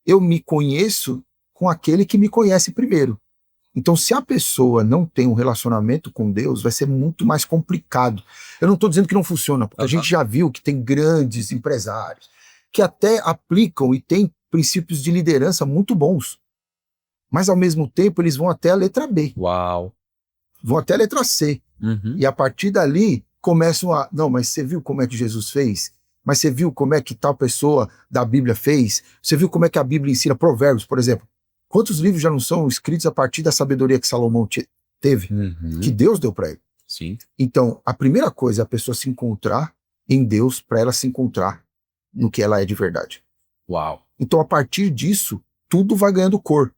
Eu me conheço com aquele que me conhece primeiro. Então, se a pessoa não tem um relacionamento com Deus, vai ser muito mais complicado. Eu não estou dizendo que não funciona, porque a gente já viu que tem grandes empresários que até aplicam e têm princípios de liderança muito bons. Mas, ao mesmo tempo, eles vão até a letra B. Uau. Vão até a letra C. Uhum. E a partir dali, começam a... Não, mas você viu como é que Jesus fez? Mas você viu como é que tal pessoa da Bíblia fez? Você viu como é que a Bíblia ensina? Provérbios, por exemplo. Quantos livros já não são escritos a partir da sabedoria que Salomão teve? Uhum. Que Deus deu para ele. Sim. Então, a primeira coisa é a pessoa se encontrar em Deus para ela se encontrar no que ela é de verdade. Uau. Então, a partir disso, tudo vai ganhando cor.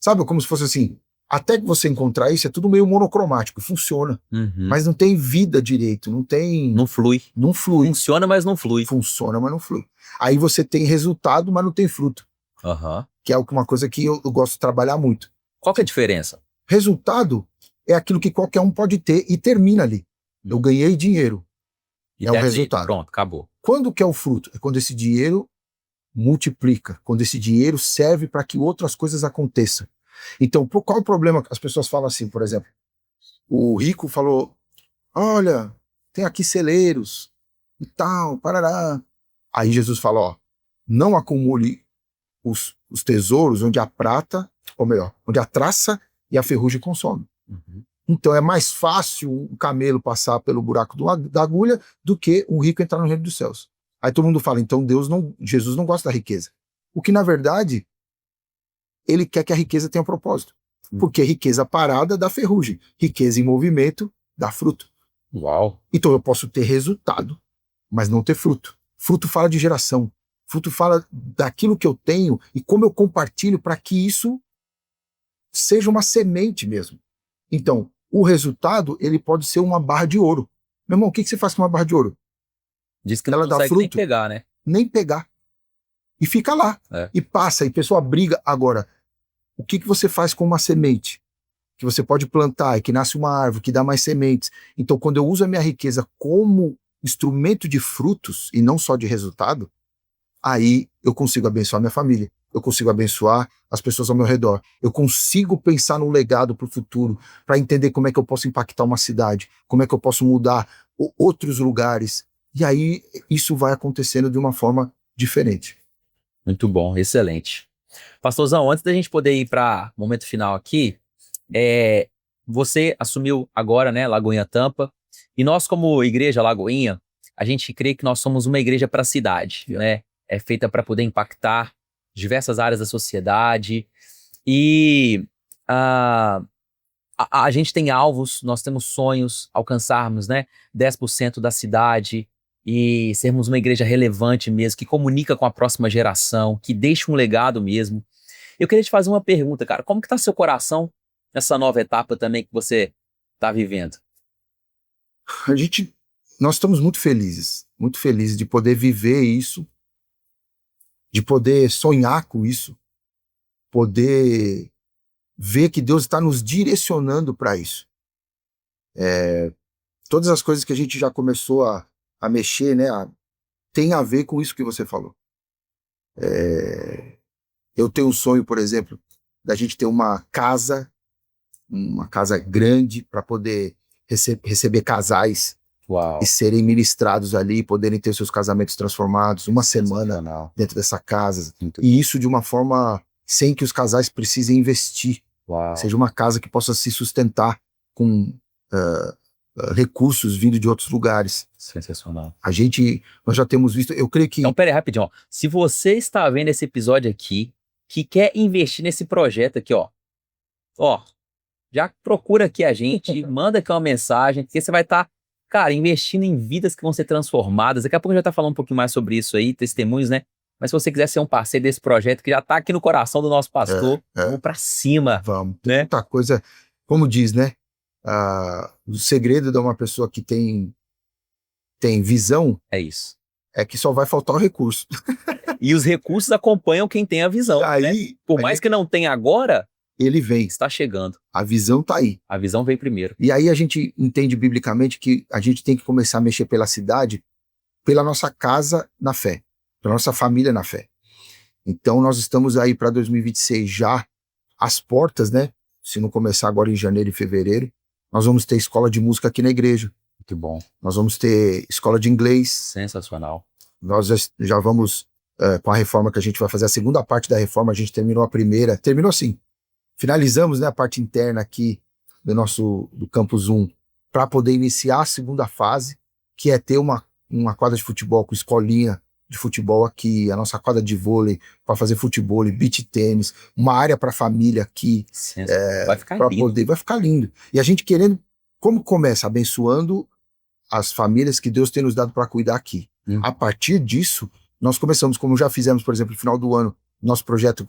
Sabe, como se fosse assim, até que você encontrar isso, é tudo meio monocromático, funciona. Uhum. Mas não tem vida direito, não tem... Não flui. Não flui. Funciona, mas não flui. Funciona, mas não flui. Aí você tem resultado, mas não tem fruto. Uhum. Que é uma coisa que eu gosto de trabalhar muito. Qual que é a diferença? Resultado é aquilo que qualquer um pode ter e termina ali. Eu ganhei dinheiro. E É o that's it. resultado. Pronto, acabou. Quando que é o fruto? É quando esse dinheiro multiplica, quando esse dinheiro serve para que outras coisas aconteçam. Então, qual o problema? As pessoas falam assim, por exemplo, o rico falou, olha, tem aqui celeiros e tal, parará. Aí Jesus fala, ó, não acumule os tesouros onde a prata, ou melhor, onde a traça e a ferrugem consomem. Uhum. Então é mais fácil um camelo passar pelo buraco da agulha do que um rico entrar no reino dos céus. Aí todo mundo fala, então Jesus não gosta da riqueza. O que na verdade, ele quer que a riqueza tenha propósito. Porque riqueza parada dá ferrugem, riqueza em movimento dá fruto. Uau. Então eu posso ter resultado, mas não ter fruto. Fruto fala de geração. Fruto fala daquilo que eu tenho e como eu compartilho para que isso seja uma semente mesmo. Então, o resultado, ele pode ser uma barra de ouro. Meu irmão, o que você faz com uma barra de ouro? Diz que não Ela dá consegue nem fruto? pegar, né? Nem pegar. E fica lá. É. E passa, e a pessoa briga. Agora, o que você faz com uma semente? Que você pode plantar e que nasce uma árvore, que dá mais sementes. Então, quando eu uso a minha riqueza como instrumento de frutos e não só de resultado, aí eu consigo abençoar minha família. Eu consigo abençoar as pessoas ao meu redor. Eu consigo pensar no legado para o futuro, para entender como é que eu posso impactar uma cidade, como é que eu posso mudar outros lugares. E aí isso vai acontecendo de uma forma diferente. Muito bom, excelente. Pastorzão, antes da gente poder ir para o momento final aqui, você assumiu agora, né, Lagoinha Tampa, e nós como Igreja Lagoinha, a gente crê que nós somos uma igreja para a cidade, né? É feita para poder impactar diversas áreas da sociedade e a gente tem alvos, nós temos sonhos, alcançarmos, né, 10% da cidade e sermos uma igreja relevante mesmo, que comunica com a próxima geração, que deixa um legado mesmo. Eu queria te fazer uma pergunta, cara, como que tá seu coração nessa nova etapa também que você tá vivendo? Nós estamos muito felizes de poder viver isso, de poder sonhar com isso, poder ver que Deus está nos direcionando para isso. Todas as coisas que a gente já começou a mexer, né, tem a ver com isso que você falou. Eu tenho um sonho, por exemplo, da gente ter uma casa grande para poder receber casais. Uau. E serem ministrados ali, poderem ter seus casamentos transformados, uma semana dentro dessa casa. E isso de uma forma sem que os casais precisem investir. Uau. Seja uma casa que possa se sustentar com recursos vindo de outros lugares. Sensacional. Nós já temos visto, eu creio que... Então, pera aí, rapidinho, ó. Se você está vendo esse episódio aqui, que quer investir nesse projeto aqui, ó, já procura aqui a gente, manda aqui uma mensagem, porque você vai estar, cara, investindo em vidas que vão ser transformadas. Daqui a pouco a gente vai estar falando um pouquinho mais sobre isso aí, testemunhos, né? Mas se você quiser ser um parceiro desse projeto, que já está aqui no coração do nosso pastor, vamos pra cima. Vamos. Né? Muita coisa, como diz, né? O segredo de uma pessoa que tem visão é isso. É que só vai faltar o recurso. E os recursos acompanham quem tem a visão. Aí, né? Por mais que não tenha agora, ele vem. Está chegando. A visão está aí. A visão vem primeiro. E aí a gente entende biblicamente que a gente tem que começar a mexer pela cidade pela nossa casa na fé, pela nossa família na fé. Então nós estamos aí para 2026 já às portas, né? Se não começar agora em janeiro e fevereiro, nós vamos ter escola de música aqui na igreja. Muito bom. Nós vamos ter escola de inglês. Sensacional. Nós já vamos, com a reforma que a gente vai fazer, a segunda parte da reforma, a gente terminou a primeira. Terminou assim. Finalizamos, né, a parte interna aqui do Campus 1 para poder iniciar a segunda fase, que é ter uma quadra de futebol com escolinha de futebol aqui, a nossa quadra de vôlei para fazer futebol, beach tênis, uma área para família aqui. Vai ficar lindo. Vai ficar lindo. E a gente querendo, como começa? Abençoando as famílias que Deus tem nos dado para cuidar aqui. A partir disso, nós começamos, como já fizemos, por exemplo, no final do ano, nosso projeto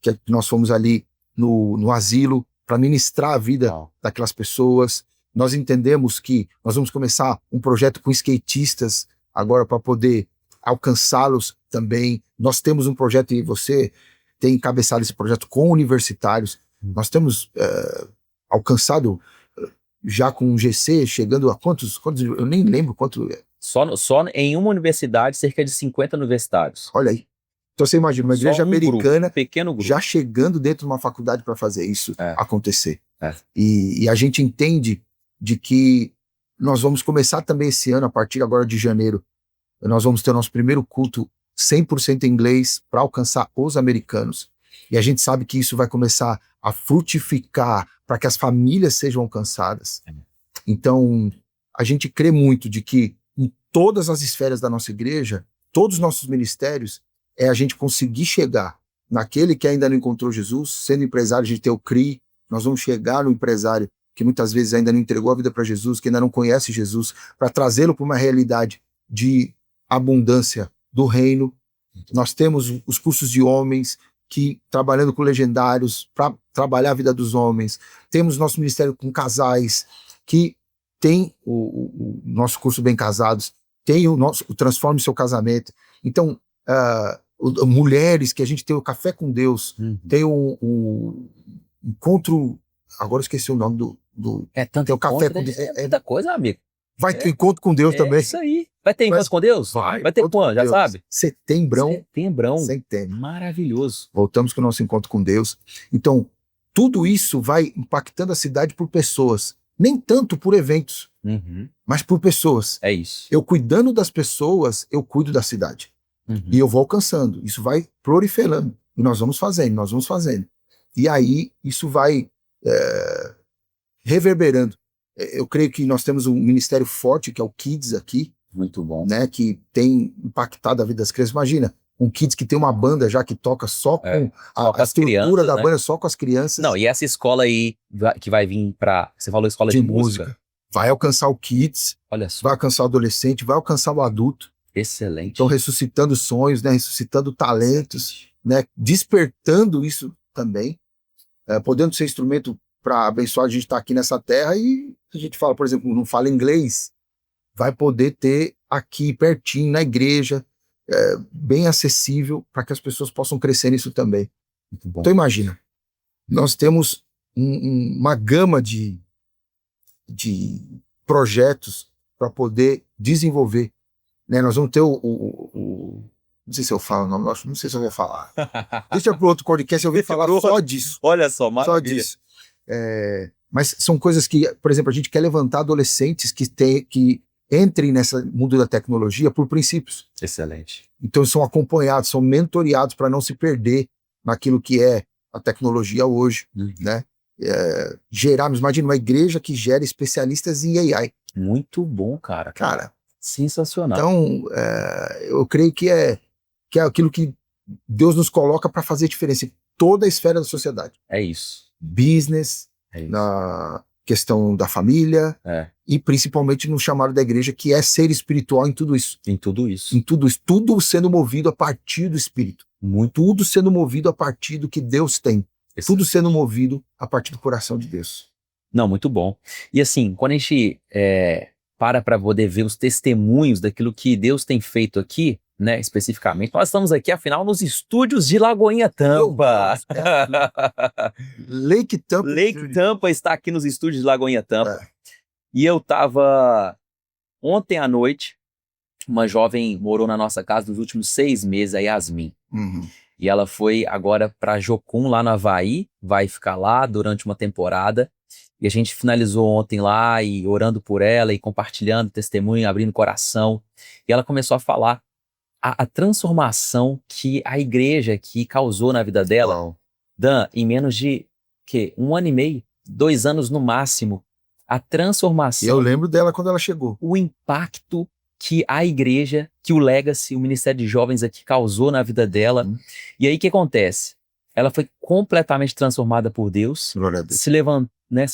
que nós fomos ali no asilo para ministrar a vida daquelas pessoas. Nós entendemos que nós vamos começar um projeto com skatistas agora para poder alcançá-los também. Nós temos um projeto, e você tem encabeçado esse projeto com universitários. Nós temos alcançado já com um GC, chegando a quantos, eu nem lembro quanto. Só em uma universidade, cerca de 50 universitários. Olha aí. Então você imagina, uma igreja americana, pequeno grupo, já chegando dentro de uma faculdade para fazer isso acontecer. E a gente entende de que nós vamos começar também esse ano, a partir agora de janeiro, nós vamos ter o nosso primeiro culto 100% em inglês para alcançar os americanos. E a gente sabe que isso vai começar a frutificar para que as famílias sejam alcançadas. Então, a gente crê muito de que em todas as esferas da nossa igreja, todos os nossos ministérios, é a gente conseguir chegar naquele que ainda não encontrou Jesus. Sendo empresário, a gente tem o CRI, nós vamos chegar no empresário que muitas vezes ainda não entregou a vida para Jesus, que ainda não conhece Jesus, para trazê-lo para uma realidade de abundância do reino. Nós temos os cursos de homens, que trabalhando com legendários, para trabalhar a vida dos homens. Temos nosso ministério com casais, que tem o nosso curso Bem Casados, tem o Transforme Seu Casamento. Então, mulheres, que a gente tem o Café com Deus, tem o encontro, agora eu esqueci o nome do tanto tem o Café com Deus. É muita coisa, amigo. Vai ter encontro com Deus também. Isso aí. Vai ter encontro com Deus? Vai ter quando, já sabe? Setembrão. Maravilhoso. Voltamos com o nosso encontro com Deus. Então, tudo isso vai impactando a cidade por pessoas. Nem tanto por eventos, mas por pessoas. É isso. Eu cuidando das pessoas, eu cuido da cidade. E eu vou alcançando. Isso vai proliferando. E nós vamos fazendo. E aí, isso vai reverberando. Eu creio que nós temos um ministério forte, que é o Kids aqui. Muito bom. Né, que tem impactado a vida das crianças. Imagina, um Kids que tem uma banda já que toca só com a estrutura da banda, só com as crianças. Não, e essa escola aí que vai vir para... Você falou escola de música. Vai alcançar o Kids, olha só, vai alcançar o adolescente, vai alcançar o adulto. Excelente. Então, ressuscitando sonhos, né, ressuscitando talentos, né, despertando isso também, podendo ser instrumento para abençoar. A gente estar aqui nessa terra, e a gente fala, por exemplo, não fala inglês, vai poder ter aqui pertinho, na igreja, bem acessível, para que as pessoas possam crescer nisso também. Muito bom. Então imagina, nós temos uma gama de projetos para poder desenvolver. Né? Nós vamos ter não sei se eu falo o nome, não sei se eu vou falar. Deixa para o outro podcast eu ouvir falar só disso. Olha só, maravilha. Só disso. Mas são coisas que, por exemplo, a gente quer levantar adolescentes que entrem nesse mundo da tecnologia por princípios. Excelente. Então são acompanhados, são mentoreados para não se perder naquilo que é a tecnologia hoje, né? Imagina uma igreja que gera especialistas em AI. Muito bom, cara. Sensacional. Então, eu creio que é aquilo que Deus nos coloca para fazer diferença em toda a esfera da sociedade. É isso. Business, na questão da família, e principalmente no chamado da igreja, que é ser espiritual em tudo isso. Em tudo isso. Tudo sendo movido a partir do Espírito. Tudo sendo movido a partir do que Deus tem. Tudo sendo movido a partir do coração de Deus. Não, muito bom. E assim, quando a gente para poder ver os testemunhos daquilo que Deus tem feito aqui, né, especificamente, nós estamos aqui, afinal, nos estúdios de Lagoinha Tampa. Lake Tampa. Lake Tampa está aqui nos estúdios de Lagoinha Tampa. E eu estava ontem à noite uma jovem morou na nossa casa nos últimos 6 meses, a Yasmin. E ela foi agora para Jocum, lá no Havaí, vai ficar lá durante uma temporada. E a gente finalizou ontem lá e orando por ela e compartilhando testemunho, abrindo coração. E ela começou a falar a transformação que a igreja aqui causou na vida dela. Uau. Dan, em menos de 1 ano e meio, 2 anos no máximo, a E transformação, eu lembro dela quando ela chegou. o impacto que a igreja, que o Legacy, o Ministério de Jovens aqui causou na vida dela. E aí o que acontece? Ela foi completamente transformada por Deus, Glória a Deus. se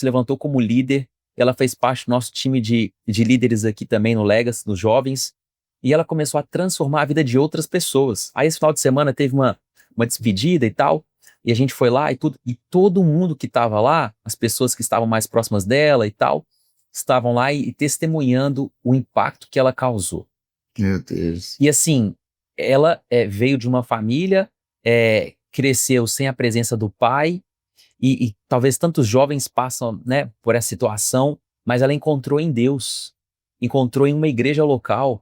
levantou como líder, ela fez parte do nosso time de líderes aqui também no Legacy, nos jovens, e ela começou a transformar a vida de outras pessoas. Aí esse final de semana teve uma despedida e tal, e a gente foi lá e tudo, e todo mundo que estava lá, as pessoas que estavam mais próximas dela e tal, estavam lá e testemunhando o impacto que ela causou. Meu Deus. E assim, ela veio de uma família, cresceu sem a presença do pai, e talvez tantos jovens passam, né, por essa situação, mas ela encontrou em Deus, encontrou em uma igreja local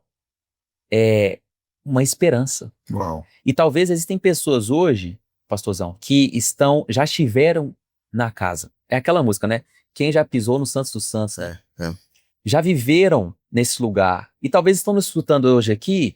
uma esperança. Uau. E talvez existem pessoas hoje, pastorzão, que já estiveram na casa. É aquela música, né? Quem já pisou no Santos dos Santos, né? Já viveram nesse lugar. E talvez estão nos escutando hoje aqui,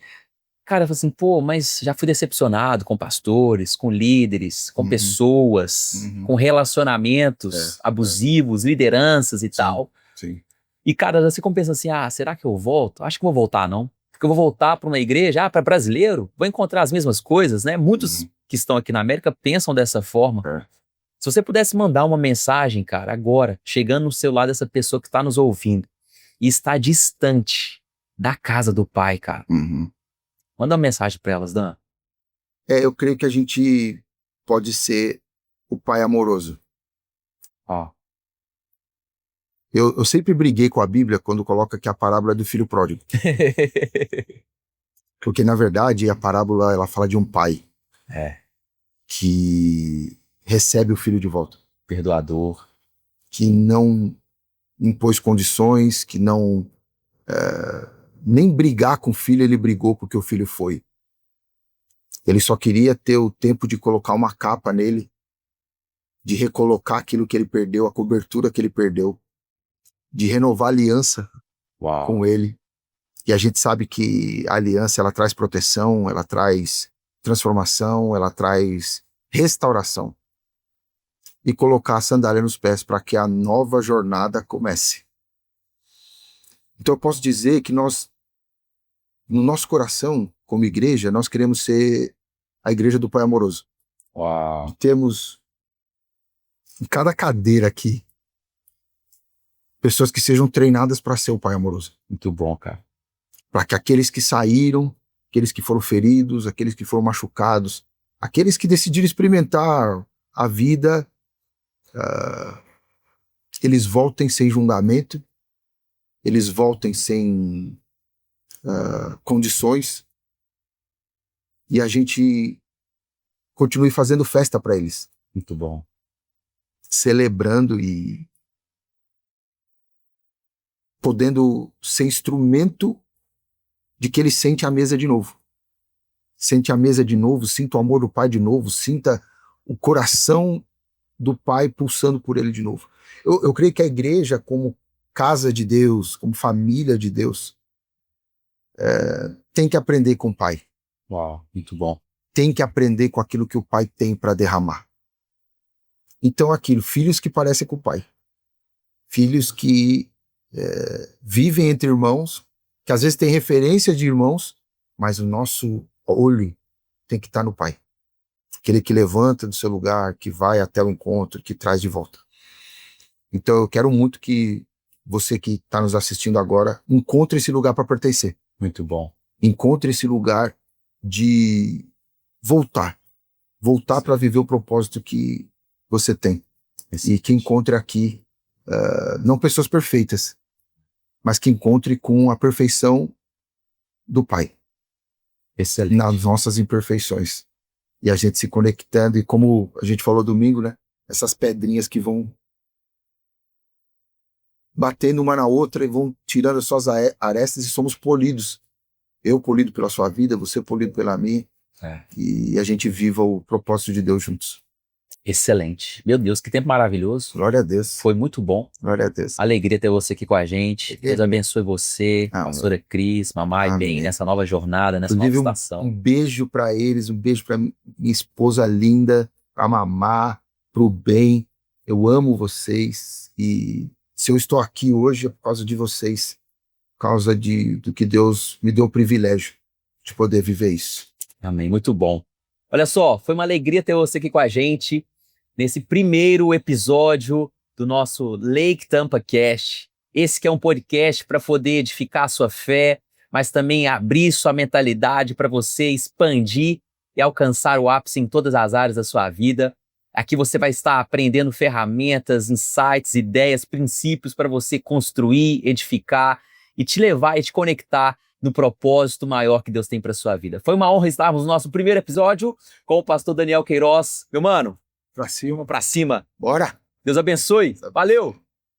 cara, assim, pô, mas já fui decepcionado com pastores, com líderes, com pessoas, com relacionamentos abusivos, lideranças e tal. Sim. E, cara, você pensa assim, será que eu volto? Acho que não vou voltar, não. Porque eu vou voltar para uma igreja, para brasileiro, vou encontrar as mesmas coisas, né? Muitos que estão aqui na América pensam dessa forma. Se você pudesse mandar uma mensagem, cara, agora, chegando no celular dessa pessoa que está nos ouvindo e está distante da casa do pai, cara, manda uma mensagem para elas, Dan. Eu creio que a gente pode ser o pai amoroso. Eu sempre briguei com a Bíblia quando coloca que a parábola é do filho pródigo. Porque, na verdade, a parábola ela fala de um pai que recebe o filho de volta. Perdoador. Que não impôs condições, que não... nem brigar com o filho ele brigou porque o filho foi. Ele só queria ter o tempo de colocar uma capa nele, de recolocar aquilo que ele perdeu, a cobertura que ele perdeu, de renovar a aliança com ele. E a gente sabe que a aliança ela traz proteção, ela traz transformação, ela traz restauração. E colocar a sandália nos pés para que a nova jornada comece. Então eu posso dizer que nós, no nosso coração, como igreja, nós queremos ser a igreja do Pai amoroso. Uau. Temos em cada cadeira aqui pessoas que sejam treinadas para ser o Pai amoroso. Muito bom, cara. Para que aqueles que saíram, aqueles que foram feridos, aqueles que foram machucados, aqueles que decidiram experimentar a vida, eles voltem sem julgamento, eles voltem sem condições, e a gente continue fazendo festa para eles. Muito bom. Celebrando e podendo ser instrumento de que ele sente a mesa de novo. Sente a mesa de novo, sinta o amor do Pai de novo, sinta o coração do Pai pulsando por ele de novo. Eu creio que a igreja, como casa de Deus, como família de Deus, tem que aprender com o Pai. Uau, muito bom. Tem que aprender com aquilo que o Pai tem para derramar. Então aquilo, filhos que parecem com o Pai. Filhos que vivem entre irmãos, que às vezes tem referência de irmãos, mas o nosso olho tem que estar no Pai. Aquele que levanta do seu lugar, que vai até o encontro, que traz de volta. Então eu quero muito que você que está nos assistindo agora encontre esse lugar para pertencer. Muito bom. Encontre esse lugar de voltar para viver o propósito que você tem. E que encontre aqui não pessoas perfeitas, mas que encontre com a perfeição do Pai. Excelente. Nas nossas imperfeições. E a gente se conectando, e como a gente falou domingo, né? Essas pedrinhas que vão batendo uma na outra e vão tirando suas arestas e somos polidos Eu polido pela sua vida, você polido pela minha. E a gente viva o propósito de Deus juntos. Excelente. Meu Deus, que tempo maravilhoso. Glória a Deus. Foi muito bom. Glória a Deus. Alegria ter você aqui com a gente. Deus abençoe você, Amém. pastora Cris, mamãe, Amém. bem, nessa nova jornada, nessa Inclusive, nova estação. Um beijo para eles, um beijo para minha esposa linda, para mamá, pro bem. Eu amo vocês e se eu estou aqui hoje é por causa de vocês, por causa do que Deus me deu o privilégio de poder viver isso. Amém, muito bom. Olha só, foi uma alegria ter você aqui com a gente nesse primeiro episódio do nosso Lake Tampa Cast. Esse que é um podcast para poder edificar a sua fé, mas também abrir sua mentalidade para você expandir e alcançar o ápice em todas as áreas da sua vida. Aqui você vai estar aprendendo ferramentas, insights, ideias, princípios para você construir, edificar e te levar e te conectar no propósito maior que Deus tem para sua vida. Foi uma honra estarmos no nosso primeiro episódio com o pastor Daniel Queiroz. Meu mano, Pra cima. pra cima. Bora! Deus abençoe. Valeu!